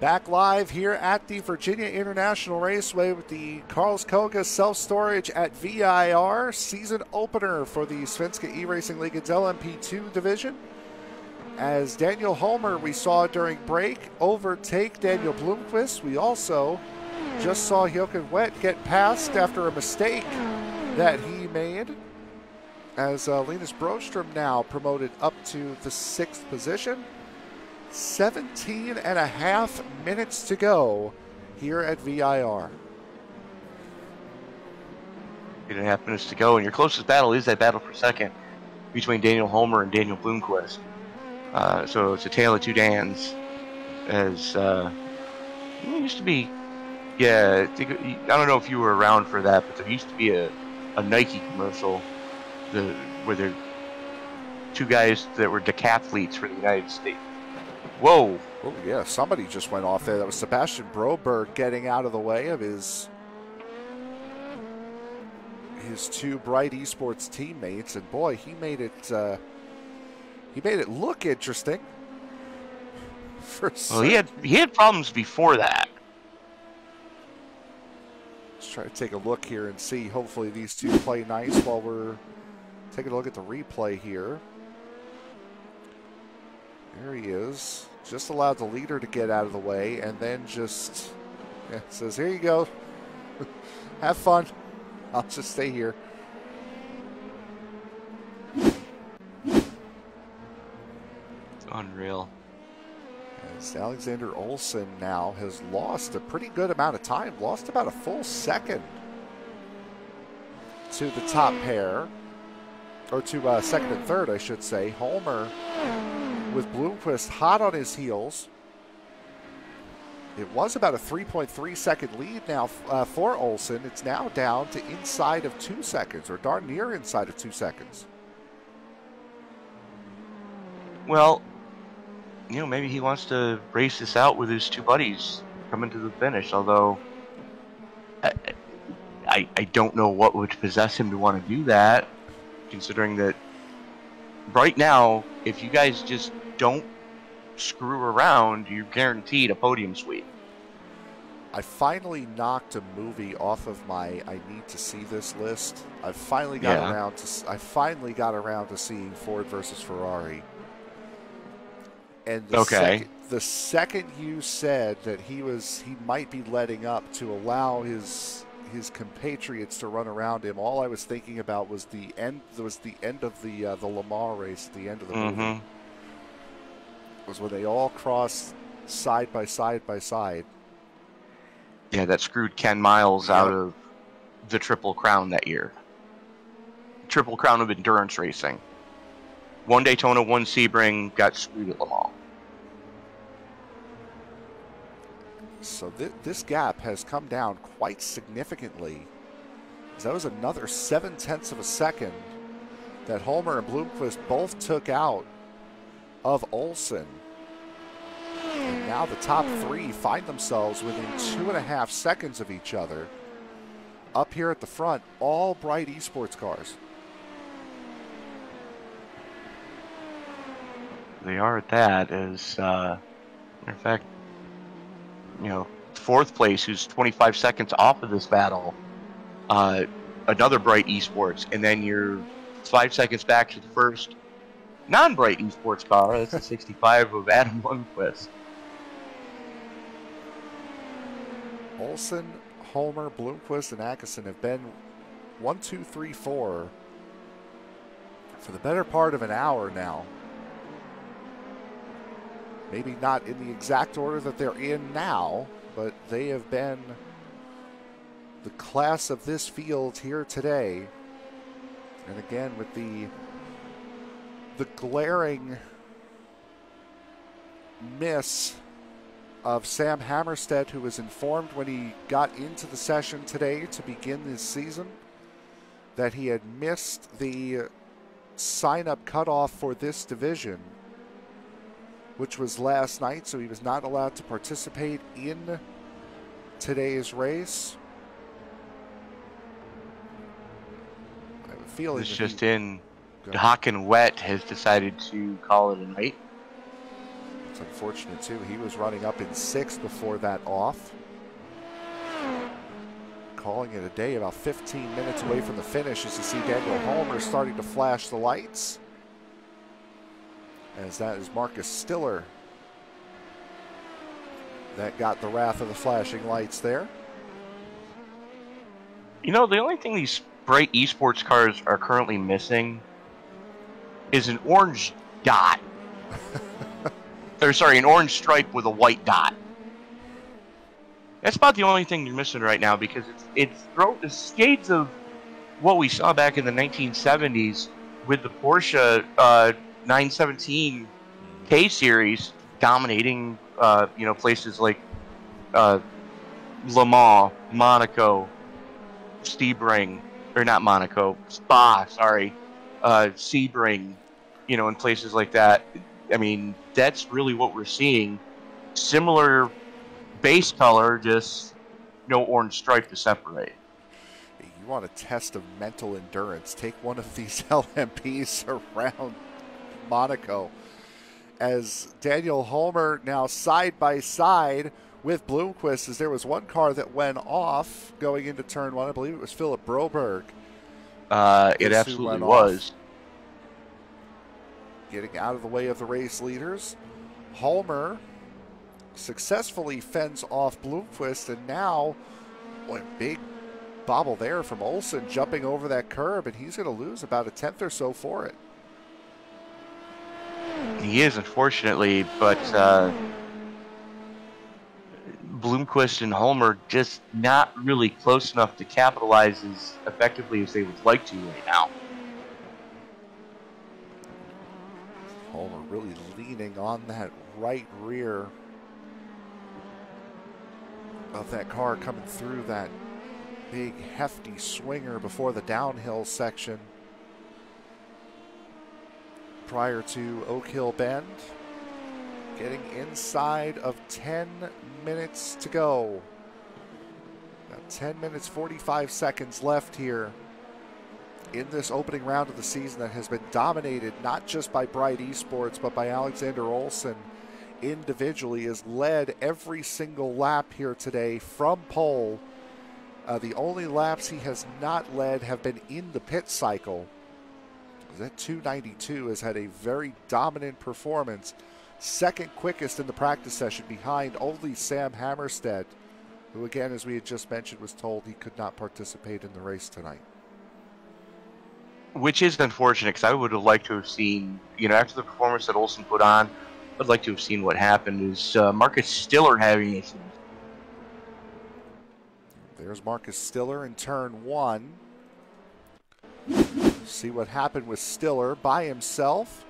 Back live here at the Virginia International Raceway with the Karlskoga self-storage at VIR. Season opener for the Svenska eRacingligan's LMP2 division. As Daniel Homer, we saw during break, overtake Daniel Blomqvist. We also just saw Jochen Wett get past after a mistake that he made. As Linus Broström now promoted up to the 6th position. 17 and a half minutes to go here at VIR. 8.5 minutes to go, and your closest battle is that battle for second between Daniel Homer and Daniel Blomqvist. So it's a tale of two Dans. As it used to be, yeah, I don't know if you were around for that, but there used to be a Nike commercial where there two guys that were decathletes for the United States. Whoa! Oh yeah, somebody just went off there. That was Sebastian Broberg getting out of the way of his two Bright Esports teammates, and boy, he made it look interesting. Well, he had problems before that. Let's try to take a look here and see. Hopefully, these two play nice while we're taking a look at the replay here. There he is. Just allowed the leader to get out of the way, and then just says, "Here you go. Have fun. I'll just stay here." It's unreal. As Alexander Olsen now has lost a pretty good amount of time, lost about a full second to the top pair. or to second and third, I should say. Homer with Bloomquist hot on his heels. It was about a 3.3 second lead now for Olsen. It's now down to inside of 2 seconds, or darn near inside of 2 seconds. Well, you know, maybe he wants to race this out with his two buddies coming to the finish, although I don't know what would possess him to want to do that, considering that right now, if you guys just don't screw around, you're guaranteed a podium sweep. I finally knocked a movie off of my I need to see this list. I finally got around to seeing Ford versus Ferrari. And the second you said that he might be letting up to allow his compatriots to run around him, all I was thinking about was the end of the Le Mans race at the end of the movie. Was when they all crossed side by side by side. Yeah, that screwed Ken Miles out of the Triple Crown that year. Triple Crown of endurance racing. One Daytona, one Sebring, got screwed at Le Mans. So this gap has come down quite significantly. That was another 0.7 of a second that Homer and Bloomquist both took out of Olsen. And now the top three find themselves within 2.5 seconds of each other. Up here at the front, all bright esports cars. They are at that, as matter of fact, you know, fourth place, who's 25 seconds off of this battle, another bright esports, and then you're 5 seconds back to the first non-bright esports car. That's the 65 of Adam Lundquist. Olsen, Homer, Bloomquist, and Atkinson have been 1, 2, 3, 4 for the better part of an hour now. Maybe not in the exact order that they're in now, but they have been the class of this field here today. And again, with the glaring miss of Sam Hammerstedt, who was informed when he got into the session today to begin this season that he had missed the sign-up cutoff for this division, which was last night, so he was not allowed to participate in today's race. I have a feeling it's just in. Haken Wet has decided to call it a night. It's unfortunate, too. He was running up in 6th before that off. Calling it a day, about 15 minutes away from the finish, as you see Daniel Homer starting to flash the lights. As that is Marcus Stiller that got the wrath of the flashing lights there. You know, the only thing these bright esports cars are currently missing is an orange dot. Or sorry, an orange stripe with a white dot. That's about the only thing you're missing right now, because it's the shades of what we saw back in the 1970s with the Porsche 917 K series dominating, you know, places like Le Mans, Monaco, Sebring, or not Monaco, Spa, sorry, Sebring, you know, in places like that. I mean, that's really what we're seeing. Similar base color, just no orange stripe to separate. You want a test of mental endurance, take one of these LMPs around Monaco, as Daniel Homer now side by side with Bloomquist, as there was one car that went off going into turn one. I believe it was Philip Broberg. It absolutely was. Getting out of the way of the race leaders. Homer successfully fends off Bloomquist, and now, boy, big bobble there from Olsen jumping over that curb, and he's going to lose about 1/10 or so for it. He is, unfortunately, but Bloomquist and Homer just not really close enough to capitalize as effectively as they would like to right now. Homer really leaning on that right rear of that car coming through that big hefty swinger before the downhill section prior to Oak Hill Bend. Getting inside of 10 minutes to go. Got 10 minutes, 45 seconds left here in this opening round of the season that has been dominated not just by Bright Esports, but by Alexander Olsen individually, has led every single lap here today from pole. The only laps he has not led have been in the pit cycle. That 292 has had a very dominant performance. Second quickest in the practice session behind only Sam Hammerstedt, who again, as we had just mentioned, was told he could not participate in the race tonight. Which is unfortunate, because I would have liked to have seen, after the performance that Olsen put on, I'd like to have seen what happened. Is Marcus Stiller having issues? There's Marcus Stiller in turn one. See what happened with Stiller by himself.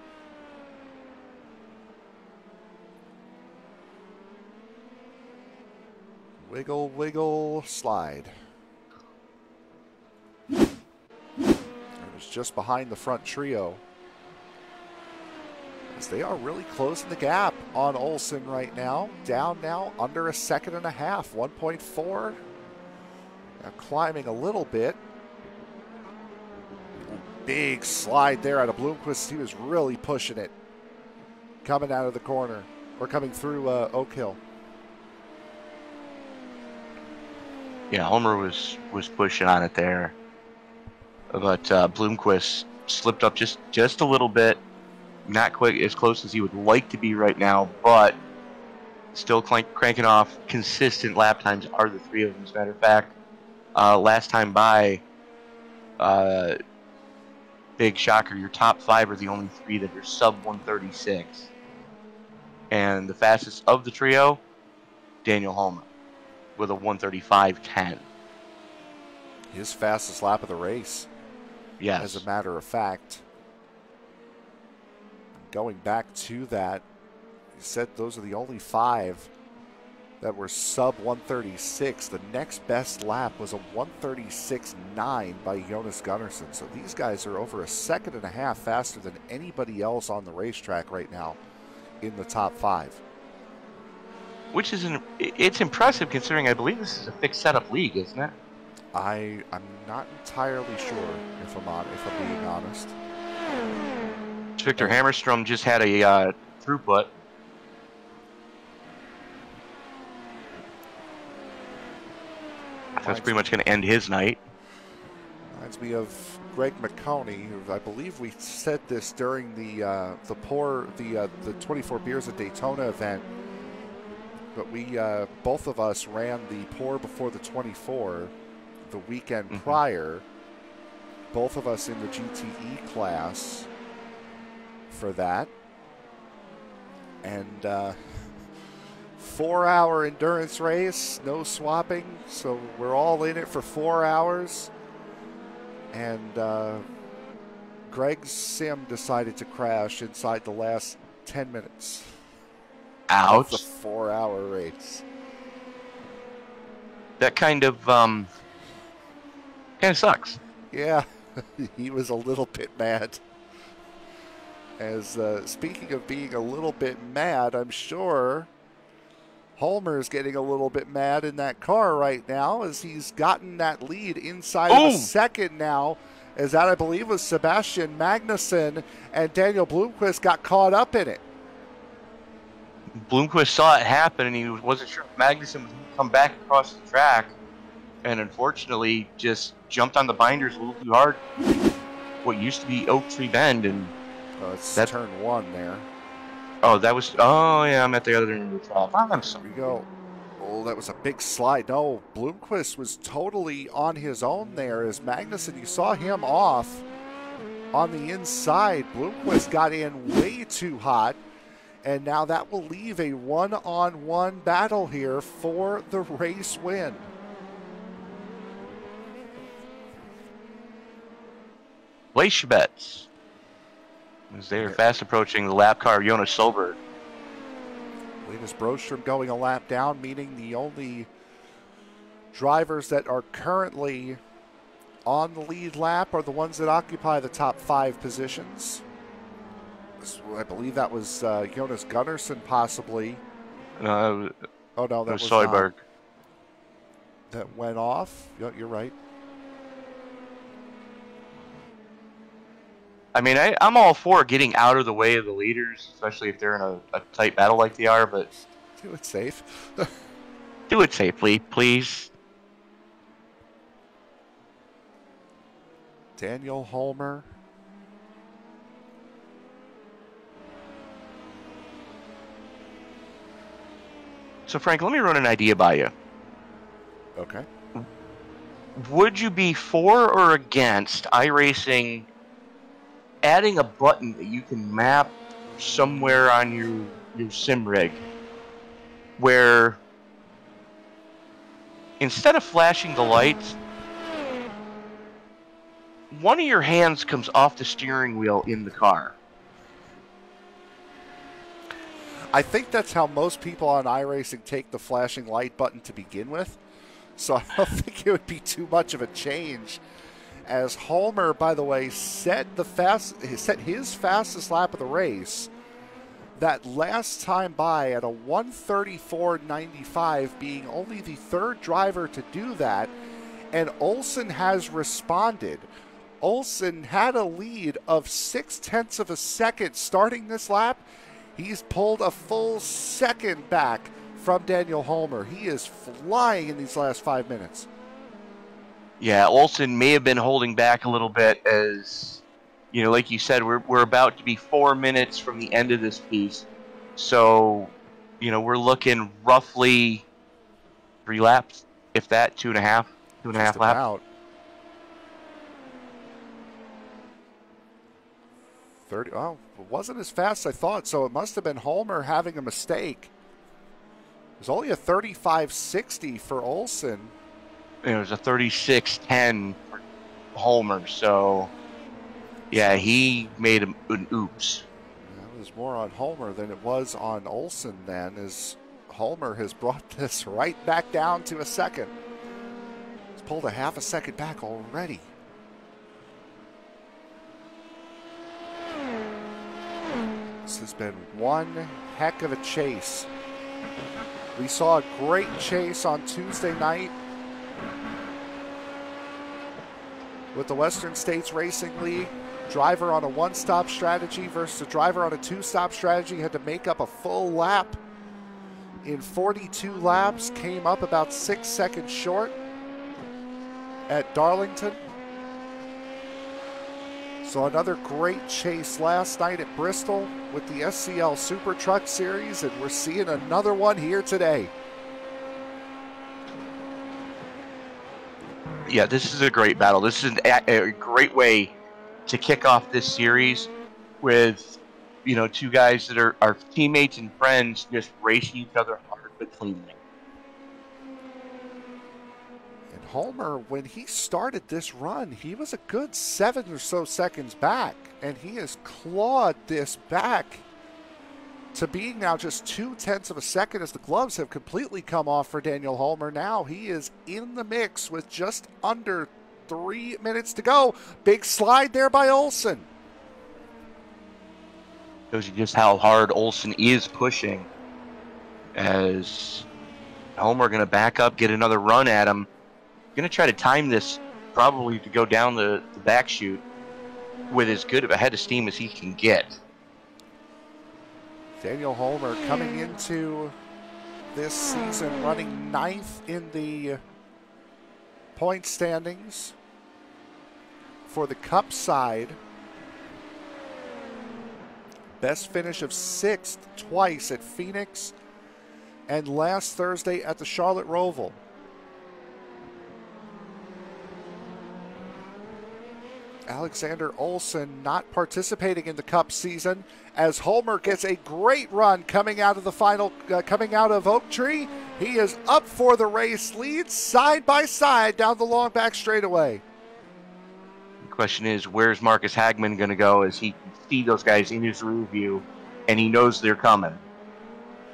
Wiggle, wiggle, slide. It was just behind the front trio. As they are really closing the gap on Olsen right now. Down now under a second and a half, 1.4. Now climbing a little bit. Big slide there out of Bloomquist. He was really pushing it. Coming out of the corner, or coming through Oak Hill. Yeah, Homer was pushing on it there. But Bloomquist slipped up just a little bit. Not quite as close as he would like to be right now, but still cranking off consistent lap times are the three of them. As a matter of fact, last time by, big shocker, your top five are the only three that are sub 136. And the fastest of the trio, Daniel Homer, with a 135.10. His fastest lap of the race. Yes. As a matter of fact. Going back to that, you said those are the only five that were sub 136. The next best lap was a 136.9 by Jonas Gunnarsson. So these guys are over a second and a half faster than anybody else on the racetrack right now in the top five. Which is it's impressive considering I believe this is a fixed setup league, isn't it? I'm not entirely sure if I'm being honest. Victor Hammerstrom just had a throughput. That's pretty much going to end his night. Reminds me of Greg McConey, who I believe we said this during the 24 Beers at Daytona event. But we both of us ran the pour before the 24 the weekend prior. Both of us in the GTE class for that. And 4-hour endurance race, no swapping. So we're all in it for 4 hours. And Greg's sim decided to crash inside the last 10 minutes. Ouch. The 4-hour race. That kind of sucks. Yeah, he was a little bit mad. As speaking of being a little bit mad, I'm sure Homer's getting a little bit mad in that car right now as he's gotten that lead inside of a second now. As that, I believe, was Sebastian Magnussen, and Daniel Bloomquist got caught up in it. Bloomquist saw it happen, and he wasn't sure if Magnussen was going to come back across the track, and unfortunately just jumped on the binders a little too hard. What used to be Oak Tree Bend, and it's turn one there. Oh, that was. Oh, yeah, I'm at the other end of the track. I'm sorry. Here we go. Oh, that was a big slide. No, Bloomquist was totally on his own there. As Magnussen, you saw him off on the inside. Bloomquist got in way too hot. And now that will leave a one-on-one battle here for the race win. Place your bets. As they are fast approaching the lap car, Jonas Solberg. Linus Broström going a lap down, meaning the only drivers that are currently on the lead lap are the ones that occupy the top 5 positions. I believe that was Jonas Gunnarsson, possibly. No, oh, no, that was Solberg. That went off. You're right. I mean, I'm all for getting out of the way of the leaders, especially if they're in a tight battle like they are, but... Do it safe. do it safely, please. Daniel Holmer. So, Frank, let me run an idea by you. Okay. Would you be for or against iRacing adding a button that you can map somewhere on your sim rig where instead of flashing the lights, one of your hands comes off the steering wheel in the car? I think that's how most people on iRacing take the flashing light button to begin with. So I don't think it would be too much of a change. As Holmer, by the way, set his fastest lap of the race that last time by at a 1:34.95, being only the 3rd driver to do that, and Olsen has responded. Olsen had a lead of 0.6 of a second starting this lap. He's pulled a full second back from Daniel Holmer. He is flying in these last 5 minutes. Yeah, Olsen may have been holding back a little bit as, you know, like you said, we're about to be 4 minutes from the end of this piece. So, you know, we're looking roughly 3 laps, if that, 2.5 laps. About 30. Oh, it wasn't as fast as I thought, so it must have been Holmer having a mistake. It was only a 35.60 for Olsen. It was a 36.10 for Holmer, so yeah, he made an oops. It was more on Holmer than it was on Olsen then, as Holmer has brought this right back down to a second. He's pulled a half a second back already. This has been one heck of a chase. We saw a great chase on Tuesday night with the Western States Racing League. Driver on a 1-stop strategy versus a driver on a 2-stop strategy had to make up a full lap in 42 laps. Came up about 6 seconds short at Darlington. So another great chase last night at Bristol with the SCL Super Truck Series, and we're seeing another one here today. Yeah, this is a great battle. This is a great way to kick off this series with, you know, 2 guys that are teammates and friends just racing each other hard but cleanly. And Holmer, when he started this run, he was a good 7 or so seconds back, and he has clawed this back to being now just 0.2 of a second as the gloves have completely come off for Daniel Holmer. Now he is in the mix with just under 3 minutes to go. Big slide there by Olsen. Shows you just how hard Olsen is pushing. As Holmer going to back up, get another run at him. Going to try to time this probably to go down the back chute with as good of a head of steam as he can get. Daniel Holmer coming into this season running 9th in the point standings for the Cup side. Best finish of 6th twice at Phoenix and last Thursday at the Charlotte Roval. Alexander Olsen not participating in the Cup season as Holmer gets a great run coming out of the final, coming out of Oak Tree. He is up for the race, leads side by side down the long back straightaway. The question is, where's Marcus Hagman going to go as he see those guys in his rear view, and he knows they're coming.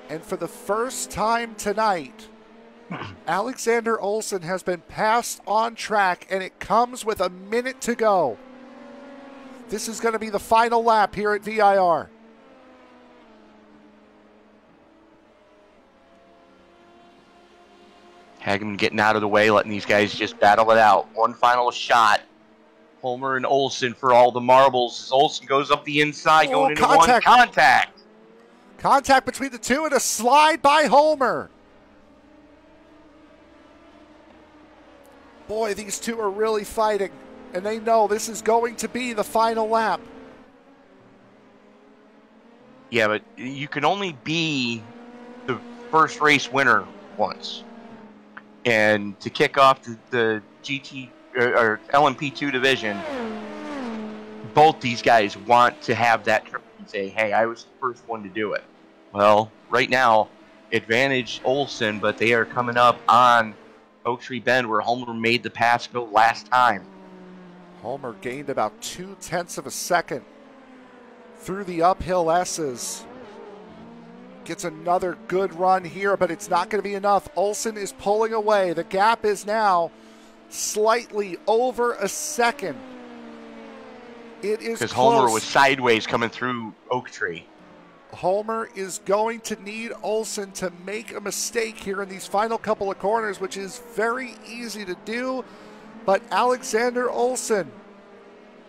And for the first time tonight, Alexander Olsen has been passed on track, and it comes with a minute to go. This is going to be the final lap here at VIR. Hagman getting out of the way, letting these guys just battle it out. One final shot. Homer and Olsen for all the marbles as Olsen goes up the inside, going into one contact. Contact between the two and a slide by Homer. Boy, these two are really fighting, and they know this is going to be the final lap. Yeah, but you can only be the first race winner once. And to kick off the GT or LMP2 division, both these guys want to have that trip and say, hey, I was the first one to do it. Well, right now, advantage Olsen, but they are coming up on Oak Tree Bend where Homer made the pass go last time. Homer gained about 0.2 of a second through the uphill S's. Gets another good run here, but it's not going to be enough. Olsen is pulling away. The gap is now slightly over a second. It is because close. Homer was sideways coming through Oak Tree. Homer is going to need Olsen to make a mistake here in these final couple of corners, which is very easy to do. But Alexander Olsen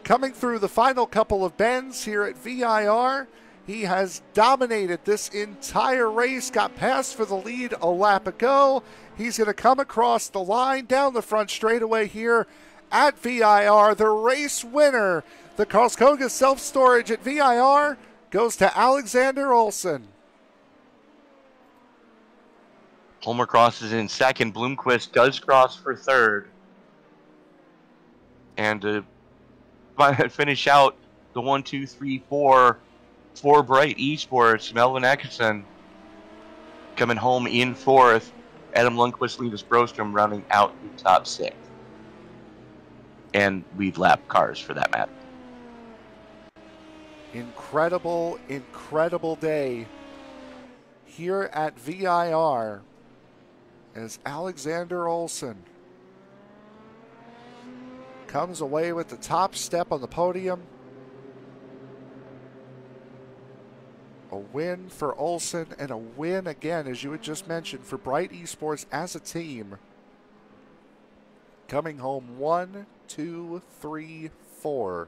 coming through the final couple of bends here at VIR. He has dominated this entire race, got past for the lead a lap ago. He's going to come across the line down the front straightaway here at VIR. The race winner, the Karlskoga Self-Storage at VIR, goes to Alexander Olsen. Homer crosses in second. Bloomquist does cross for third. And to finish out the 1, 2, 3, 4 for Bright Esports, Melvin Eckerson coming home in fourth. Adam Lundquist, Linus Brostrom rounding out the top six. And lead lap cars for that matter. Incredible, incredible day here at VIR as Alexander Olsen comes away with the top step on the podium. A win for Olsen and a win again, as you had just mentioned, for Bright Esports as a team. Coming home 1, 2, 3, 4.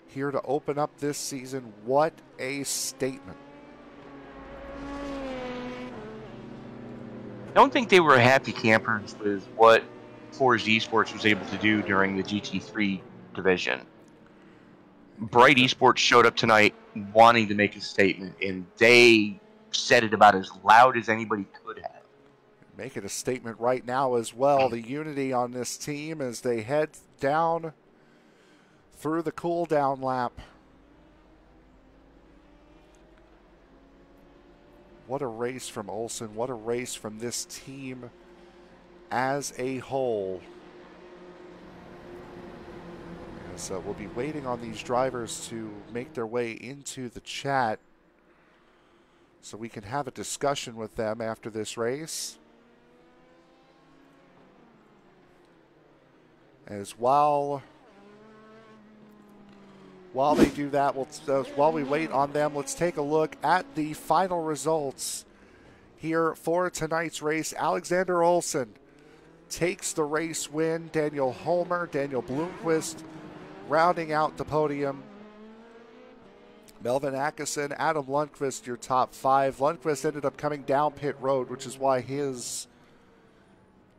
Here to open up this season. What a statement. I don't think they were happy campers with what Forged Esports was able to do during the GT3 division. Bright Esports showed up tonight wanting to make a statement, and they said it about as loud as anybody could have. Making a statement right now as well. The unity on this team as they head down through the cool-down lap. What a race from Olsen. What a race from this team as a whole. So we'll be waiting on these drivers to make their way into the chat so we can have a discussion with them after this race. As while they do that, while we wait on them, let's take a look at the final results here for tonight's race. Alexander Olsen takes the race win. Daniel Homer, Daniel Bloomquist rounding out the podium. Melvin Eckerson, Adam Lundquist, your top five. Lundquist ended up coming down pit road, which is why his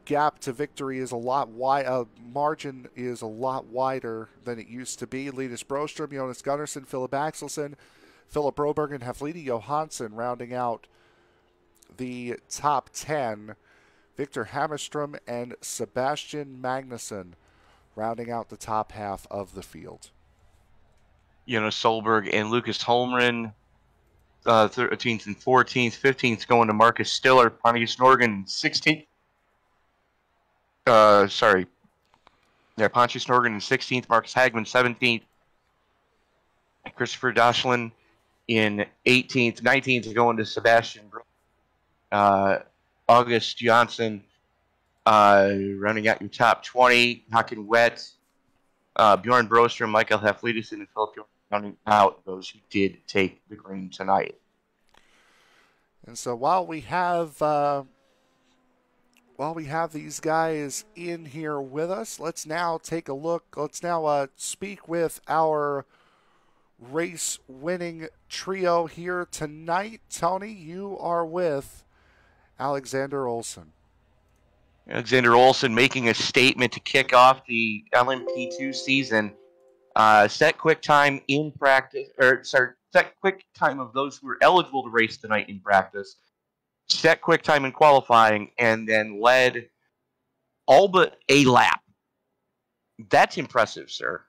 gap to victory is a lot wide. Margin is a lot wider than it used to be. Linus Brostrom, Jonas Gunnarsson, Philip Axelson, Philip Broberg, and Haflidi Johansson rounding out the top 10. Victor Hammerstrom and Sebastian Magnusson rounding out the top half of the field. Jonas Solberg and Lucas Holmgren, 13th and 14th. 15th going to Marcus Stiller. Pontius Norgan, 16th. Pontius Norgan in 16th. Marcus Hagman, 17th. Christopher Doschlin in 18th, 19th, going to Sebastian. August Johnson running out your top 20. Hakan Wet, Bjorn Brostrom, Michael Heflidis, and Philip Bjorn running out those who did take the green tonight. And so while we have these guys in here with us, let's now take a look. Let's now speak with our race-winning trio here tonight. Tony, you are with Alexander Olsen. Alexander Olsen making a statement to kick off the LMP2 season. Set quick time in practice, set quick time of those who were eligible to race tonight in practice. Set quick time in qualifying, and then led all but a lap. That's impressive, sir.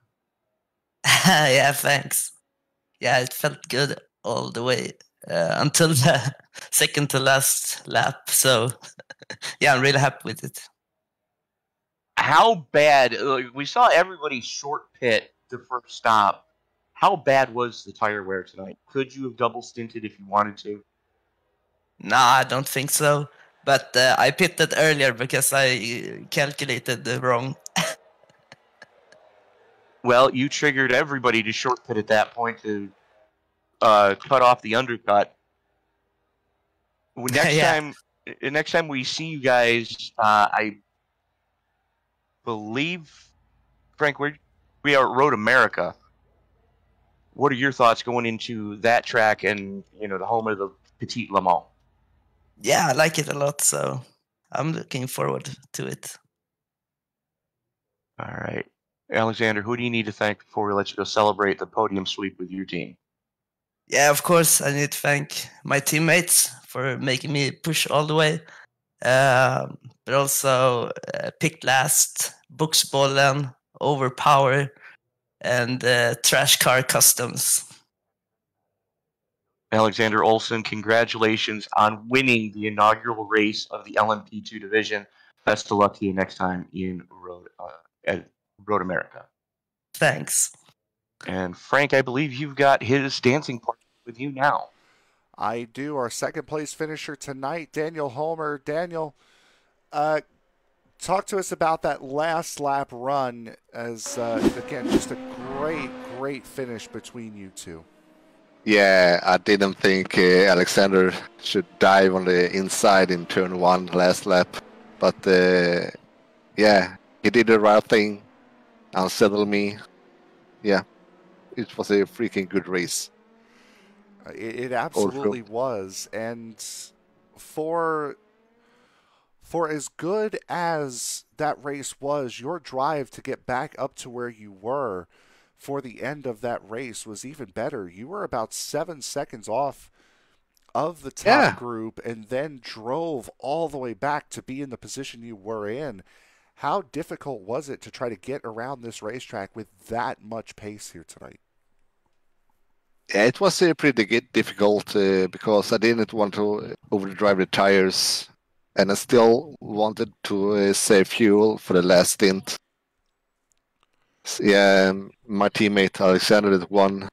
Yeah, thanks. Yeah, it felt good all the way until the second to last lap. So, yeah, I'm really happy with it. How bad? We saw everybody short pit the first stop. How bad was the tire wear tonight? Could you have double stinted if you wanted to? No, I don't think so. But I pitted earlier because I calculated wrong. Well, you triggered everybody to short pit at that point to cut off the undercut. Next time we see you guys, I believe, Frank, we are at Road America. What are your thoughts going into that track and the home of the Petit Le Mans? Yeah, I like it a lot, so I'm looking forward to it. All right. Alexander, who do you need to thank before we let you go celebrate the podium sweep with your team? Yeah, of course, I need to thank my teammates for making me push all the way. But also picked last, Boxbollen, Overpower, and Trash Car Customs. Alexander Olsen, congratulations on winning the inaugural race of the LMP2 division. Best of luck to you next time in Road America. Thanks. And Frank, I believe you've got his dancing partner with you now. I do. Our second place finisher tonight, Daniel Homer. Daniel, talk to us about that last lap run as, again, just a great finish between you two. Yeah, I didn't think Alexander should dive on the inside in turn one last lap. But, yeah, he did the right thing, unsettled me. Yeah, it was a freaking good race. It absolutely was. And for as good as that race was, your drive to get back up to where you were for the end of that race was even better. You were about 7 seconds off of the top group and then drove all the way back to be in the position you were in. How difficult was it to try to get around this racetrack with that much pace here tonight? Yeah, it was pretty difficult because I didn't want to overdrive the tires, and I still wanted to save fuel for the last stint. So, yeah, my teammate Alexander that won.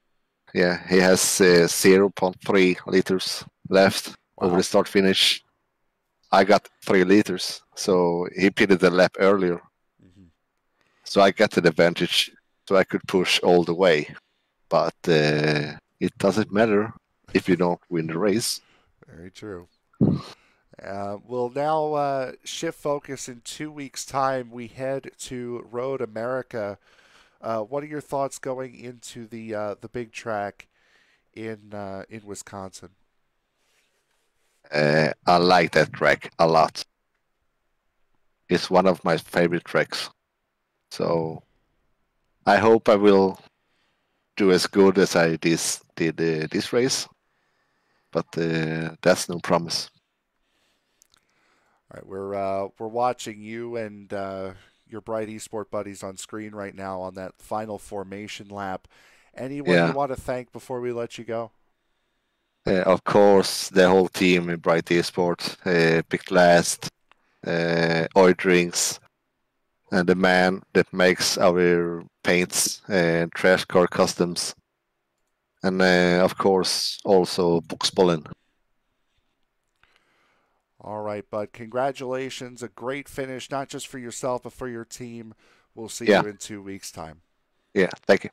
Yeah, he has 0.3 liters left over the start finish. I got 3 liters, so he pitted the lap earlier. Mm-hmm. So I got the advantage, so I could push all the way. But it doesn't matter if you don't win the race. Very true. We'll now shift focus. In 2 weeks' time. We head to Road America. What are your thoughts going into the big track in Wisconsin? I like that track a lot. It's one of my favorite tracks. So I hope I will do as good as I did this race. But that's no promise. All right, we're watching you and your Bright Esport buddies on screen right now on that final formation lap. Anyone you want to thank before we let you go? Of course, the whole team in Bright Esport, picked last, oil drinks, and the man that makes our paints and Trash Car Customs. and of course also Boxbollen. All right, bud. Congratulations. A great finish, not just for yourself, but for your team. We'll see you in 2 weeks' time. Yeah, thank you.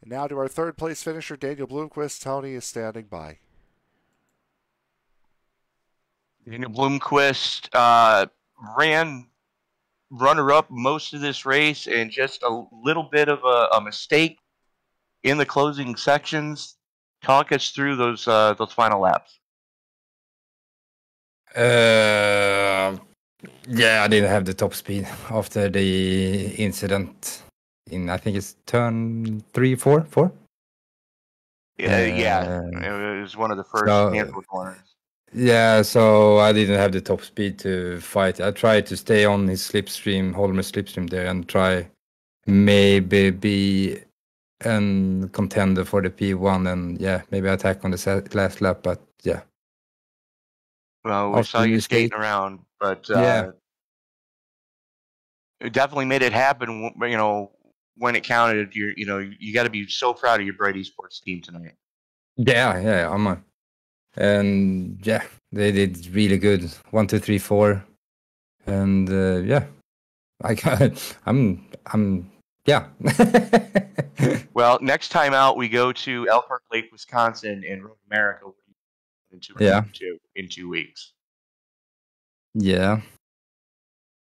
And now to our third place finisher, Daniel Bloomquist. Tony is standing by. Daniel Bloomquist ran runner-up most of this race, and just a little bit of a mistake in the closing sections. Talk us through those final laps. Yeah, I didn't have the top speed after the incident in, I think it's turn 3, 4. Yeah, it was one of the first handful of corners. Yeah, so I didn't have the top speed to fight. I tried to stay on his slipstream, Holmer's slipstream there, and try maybe be a contender for the P1, and maybe attack on the last lap, but yeah. Well, we saw you skating around, but it definitely made it happen. You know, when it counted, you got to be so proud of your Bright Esports team tonight. Yeah, and they did really good. 1, 2, 3, 4, and yeah. Well, next time out, we go to Elkhart Lake, Wisconsin, in Road America. In 2 weeks. Yeah.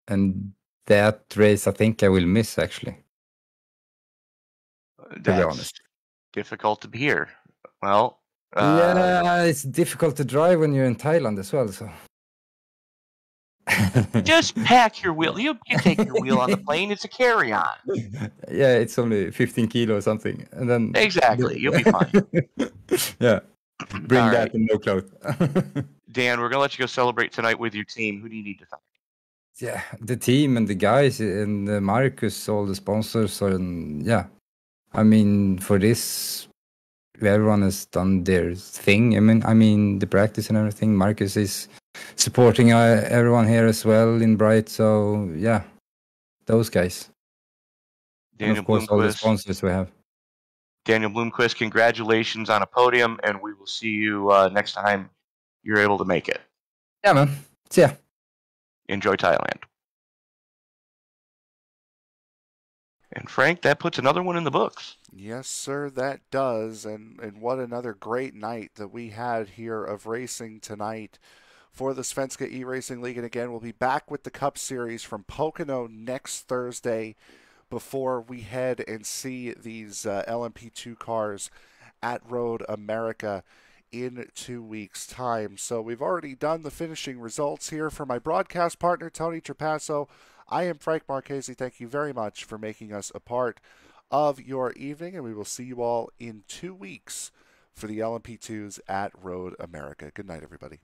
And that race, I think I will miss, actually. To be honest. Difficult to hear. Well, it's difficult to drive when you're in Thailand as well, so. Just pack your wheel. You can take your wheel on the plane. It's a carry-on. Yeah, it's only 15 kilo or something. And then exactly. You'll be fine. Yeah. Bring that and no clothes. Dan, we're going to let you go celebrate tonight with your team. Who do you need to thank? Yeah, the team and the guys and Marcus, all the sponsors. And I mean, for this, everyone has done their thing. I mean, the practice and everything. Marcus is supporting everyone here as well in Bright. So, those guys. Daniel and of course, Bloomquist. all the sponsors we have. Daniel Bloomquist, congratulations on a podium, and we will see you next time you're able to make it. Yeah, man. See ya. Enjoy Thailand. And Frank, that puts another one in the books. Yes, sir, that does. And what another great night that we had here of racing tonight for the Svenska eRacingligan. Again, we'll be back with the Cup Series from Pocono next Thursday before we head and see these LMP2 cars at Road America in 2 weeks' time. So we've already done the finishing results here. For my broadcast partner, Tony Trapasso, I am Frank Marchese. Thank you very much for making us a part of your evening, and we will see you all in 2 weeks for the LMP2s at Road America. Good night, everybody.